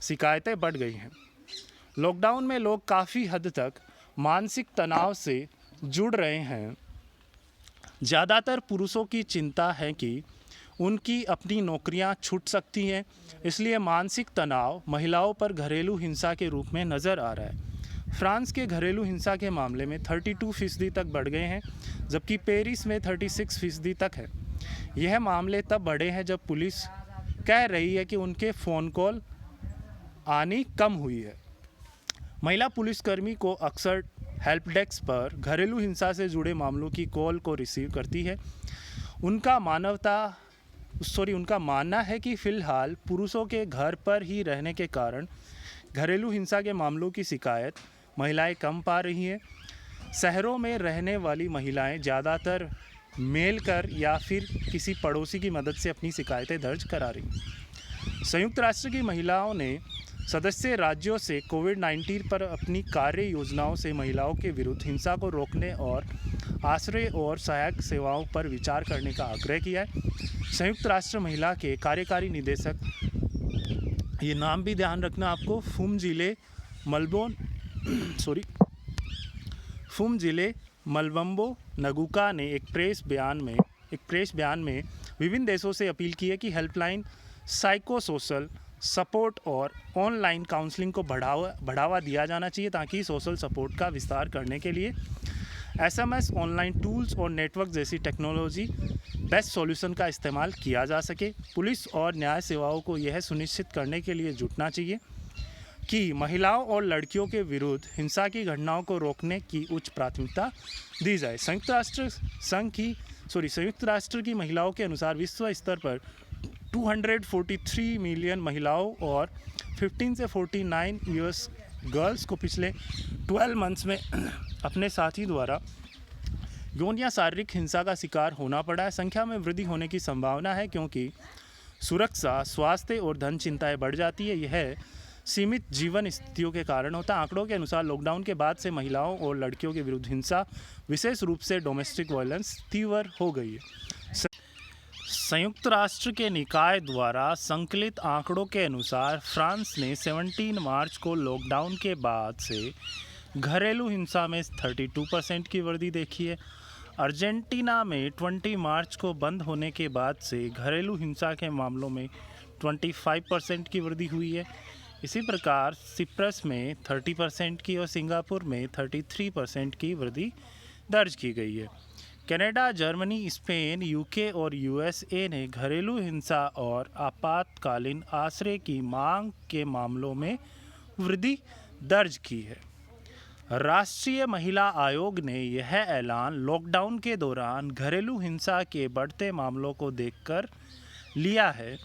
[SPEAKER 1] शिकायतें बढ़ गई हैं। लॉकडाउन में लोग काफ़ी हद तक मानसिक तनाव से जुड़ रहे हैं। ज़्यादातर पुरुषों की चिंता है कि उनकी अपनी नौकरियां छूट सकती हैं, इसलिए मानसिक तनाव महिलाओं पर घरेलू हिंसा के रूप में नज़र आ रहा है। फ्रांस के घरेलू हिंसा के मामले में 32% तक बढ़ गए हैं, जबकि पेरिस में 36% तक है। यह मामले तब बढ़े हैं जब पुलिस कह रही है कि उनके फ़ोन कॉल आनी कम हुई है। महिला पुलिसकर्मी को अक्सर हेल्प डेस्क पर घरेलू हिंसा से जुड़े मामलों की कॉल को रिसीव करती है। उनका मानना है कि फ़िलहाल पुरुषों के घर पर ही रहने के कारण घरेलू हिंसा के मामलों की शिकायत महिलाएं कम पा रही हैं। शहरों में रहने वाली महिलाएं ज़्यादातर मेल कर या फिर किसी पड़ोसी की मदद से अपनी शिकायतें दर्ज करा रही हैं। संयुक्त राष्ट्र की महिलाओं ने सदस्य राज्यों से कोविड-19 पर अपनी कार्य योजनाओं से महिलाओं के विरुद्ध हिंसा को रोकने और आश्रय और सहायक सेवाओं पर विचार करने का आग्रह किया है। संयुक्त राष्ट्र महिला के कार्यकारी निदेशक, ये नाम भी ध्यान रखना आपको, फुमजिले मलबम्बो नगुका ने एक प्रेस बयान में विभिन्न देशों से अपील की है कि हेल्पलाइन, साइकोसोशल सपोर्ट और ऑनलाइन काउंसलिंग को बढ़ावा दिया जाना चाहिए, ताकि सोशल सपोर्ट का विस्तार करने के लिए SMS, ऑनलाइन टूल्स और नेटवर्क जैसी टेक्नोलॉजी बेस्ट सॉल्यूशन का इस्तेमाल किया जा सके। पुलिस और न्याय सेवाओं को यह सुनिश्चित करने के लिए जुटना चाहिए कि महिलाओं और लड़कियों के विरुद्ध हिंसा की घटनाओं को रोकने की उच्च प्राथमिकता दी जाए। संयुक्त राष्ट्र की महिलाओं के अनुसार विश्व स्तर पर 243 मिलियन महिलाओं और 15 से 49 ईयर्स गर्ल्स को पिछले 12 मंथ्स में अपने साथी द्वारा यौन या शारीरिक हिंसा का शिकार होना पड़ा है। संख्या में वृद्धि होने की संभावना है, क्योंकि सुरक्षा, स्वास्थ्य और धन चिंताएं बढ़ जाती है। यह सीमित जीवन स्थितियों के कारण होता है। आंकड़ों के अनुसार लॉकडाउन के बाद से महिलाओं और लड़कियों के विरुद्ध हिंसा, विशेष रूप से डोमेस्टिक वायलेंस, तीव्र हो गई है। संयुक्त राष्ट्र के निकाय द्वारा संकलित आंकड़ों के अनुसार फ्रांस ने 17 मार्च को लॉकडाउन के बाद से घरेलू हिंसा में 32% की वृद्धि देखी है। अर्जेंटीना में 20 मार्च को बंद होने के बाद से घरेलू हिंसा के मामलों में 25% की वृद्धि हुई है। इसी प्रकार सिप्रस में 30% की और सिंगापुर में 33% की वृद्धि दर्ज की गई है। कनाडा, जर्मनी, स्पेन, यूके और USA ने घरेलू हिंसा और आपातकालीन आश्रय की मांग के मामलों में वृद्धि दर्ज की है। राष्ट्रीय महिला आयोग ने यह ऐलान लॉकडाउन के दौरान घरेलू हिंसा के बढ़ते मामलों को देखकर लिया है।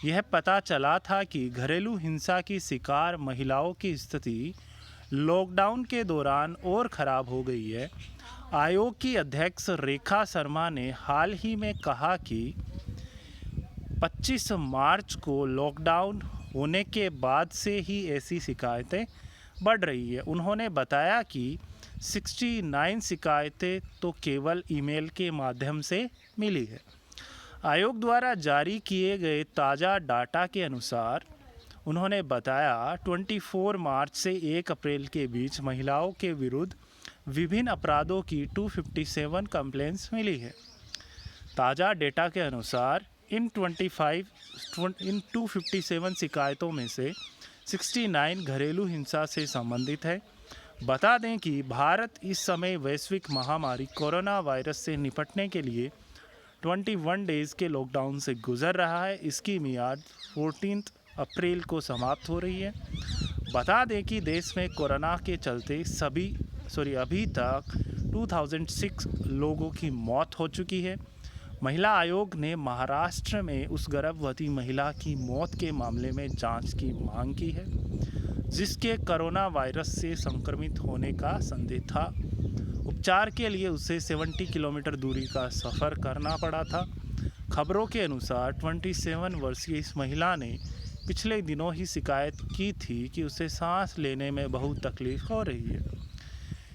[SPEAKER 1] यह पता चला था कि घरेलू हिंसा की शिकार महिलाओं की स्थिति लॉकडाउन के दौरान और ख़राब हो गई है। आयोग की अध्यक्ष रेखा शर्मा ने हाल ही में कहा कि 25 मार्च को लॉकडाउन होने के बाद से ही ऐसी शिकायतें बढ़ रही है। उन्होंने बताया कि 69 शिकायतें तो केवल ईमेल के माध्यम से मिली है। आयोग द्वारा जारी किए गए ताज़ा डाटा के अनुसार उन्होंने बताया 24 मार्च से 1 अप्रैल के बीच महिलाओं के विरुद्ध विभिन्न अपराधों की 257 कंप्लेंट्स मिली है। ताज़ा डेटा के अनुसार इन 257 शिकायतों में से 69 घरेलू हिंसा से संबंधित है। बता दें कि भारत इस समय वैश्विक महामारी कोरोना वायरस से निपटने के लिए 21 डेज़ के लॉकडाउन से गुजर रहा है। इसकी मियाद 14 अप्रैल को समाप्त हो रही है। बता दें कि देश में कोरोना के चलते अभी तक 2006 लोगों की मौत हो चुकी है। महिला आयोग ने महाराष्ट्र में उस गर्भवती महिला की मौत के मामले में जांच की मांग की है, जिसके कोरोना वायरस से संक्रमित होने का संदेह था। उपचार के लिए उसे 70 किलोमीटर दूरी का सफ़र करना पड़ा था। खबरों के अनुसार 27 वर्षीय इस महिला ने पिछले दिनों ही शिकायत की थी कि उसे सांस लेने में बहुत तकलीफ हो रही है,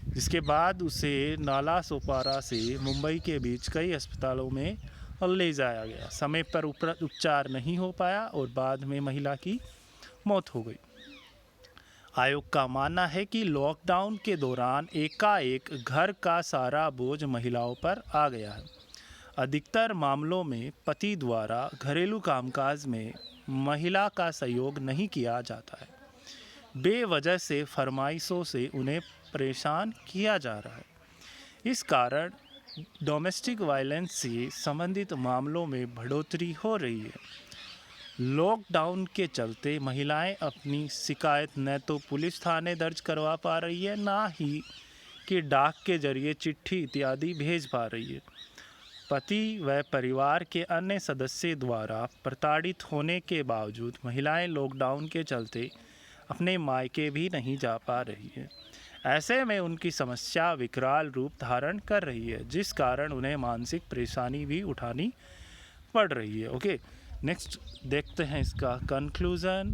[SPEAKER 1] जिसके बाद उसे नाला सोपारा से मुंबई के बीच कई अस्पतालों में ले जाया गया। समय पर उपचार नहीं हो पाया और बाद में महिला की मौत हो गई। आयोग का मानना है कि लॉकडाउन के दौरान एकाएक घर का सारा बोझ महिलाओं पर आ गया है। अधिकतर मामलों में पति द्वारा घरेलू कामकाज में महिला का सहयोग नहीं किया जाता है। बेवजह से फरमाइशों से उन्हें परेशान किया जा रहा है। इस कारण डोमेस्टिक वायलेंस से संबंधित मामलों में बढ़ोतरी हो रही है। लॉकडाउन के चलते महिलाएं अपनी शिकायत न तो पुलिस थाने दर्ज करवा पा रही है, ना ही कि डाक के जरिए चिट्ठी इत्यादि भेज पा रही है। पति व परिवार के अन्य सदस्य द्वारा प्रताड़ित होने के बावजूद महिलाएं लॉकडाउन के चलते अपने मायके भी नहीं जा पा रही है। ऐसे में उनकी समस्या विकराल रूप धारण कर रही है, जिस कारण उन्हें मानसिक परेशानी भी उठानी पड़ रही है। ओके, नेक्स्ट देखते हैं इसका कंक्लूज़न।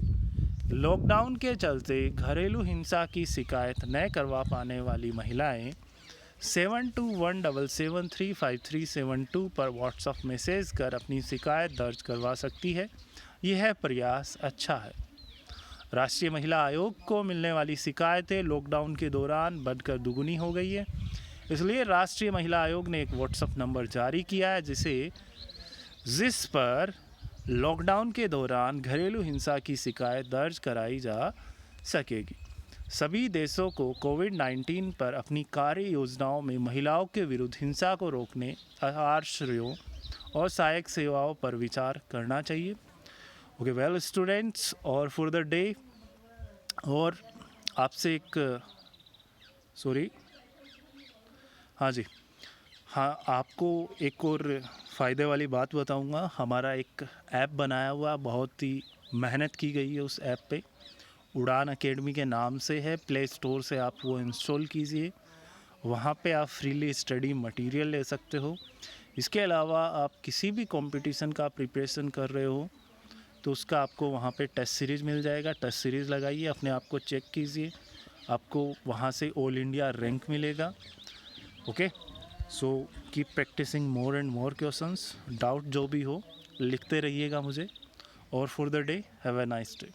[SPEAKER 1] लॉकडाउन के चलते घरेलू हिंसा की शिकायत न करवा पाने वाली महिलाएं 7217735372 पर व्हाट्सएप मैसेज कर अपनी शिकायत दर्ज करवा सकती है। यह प्रयास अच्छा है। राष्ट्रीय महिला आयोग को मिलने वाली शिकायतें लॉकडाउन के दौरान बढ़कर दुगुनी हो गई है। इसलिए राष्ट्रीय महिला आयोग ने एक व्हाट्सएप नंबर जारी किया है जिस पर लॉकडाउन के दौरान घरेलू हिंसा की शिकायत दर्ज कराई जा सकेगी। सभी देशों को कोविड-19 पर अपनी कार्य योजनाओं में महिलाओं के विरुद्ध हिंसा को रोकने, आश्रयों और सहायक सेवाओं पर विचार करना चाहिए। ओके वेल स्टूडेंट्स, और फॉर द डे और आपसे आपको एक और फ़ायदे वाली बात बताऊंगा। हमारा एक ऐप बनाया हुआ, बहुत ही मेहनत की गई है उस ऐप पे। उड़ान एकेडमी के नाम से है। प्ले स्टोर से आप वो इंस्टॉल कीजिए। वहाँ पे आप फ्रीली स्टडी मटेरियल ले सकते हो। इसके अलावा आप किसी भी कंपटीशन का प्रिपरेशन कर रहे हो तो उसका आपको वहाँ पे टेस्ट सीरीज़ मिल जाएगा। टेस्ट सीरीज़ लगाइए, अपने आप को चेक कीजिए, आपको वहाँ से ऑल इंडिया रैंक मिलेगा। Okay, so keep practising more and more questions. Doubt जो भी हो लिखते रहिएगा मुझे। और for the day have a nice day.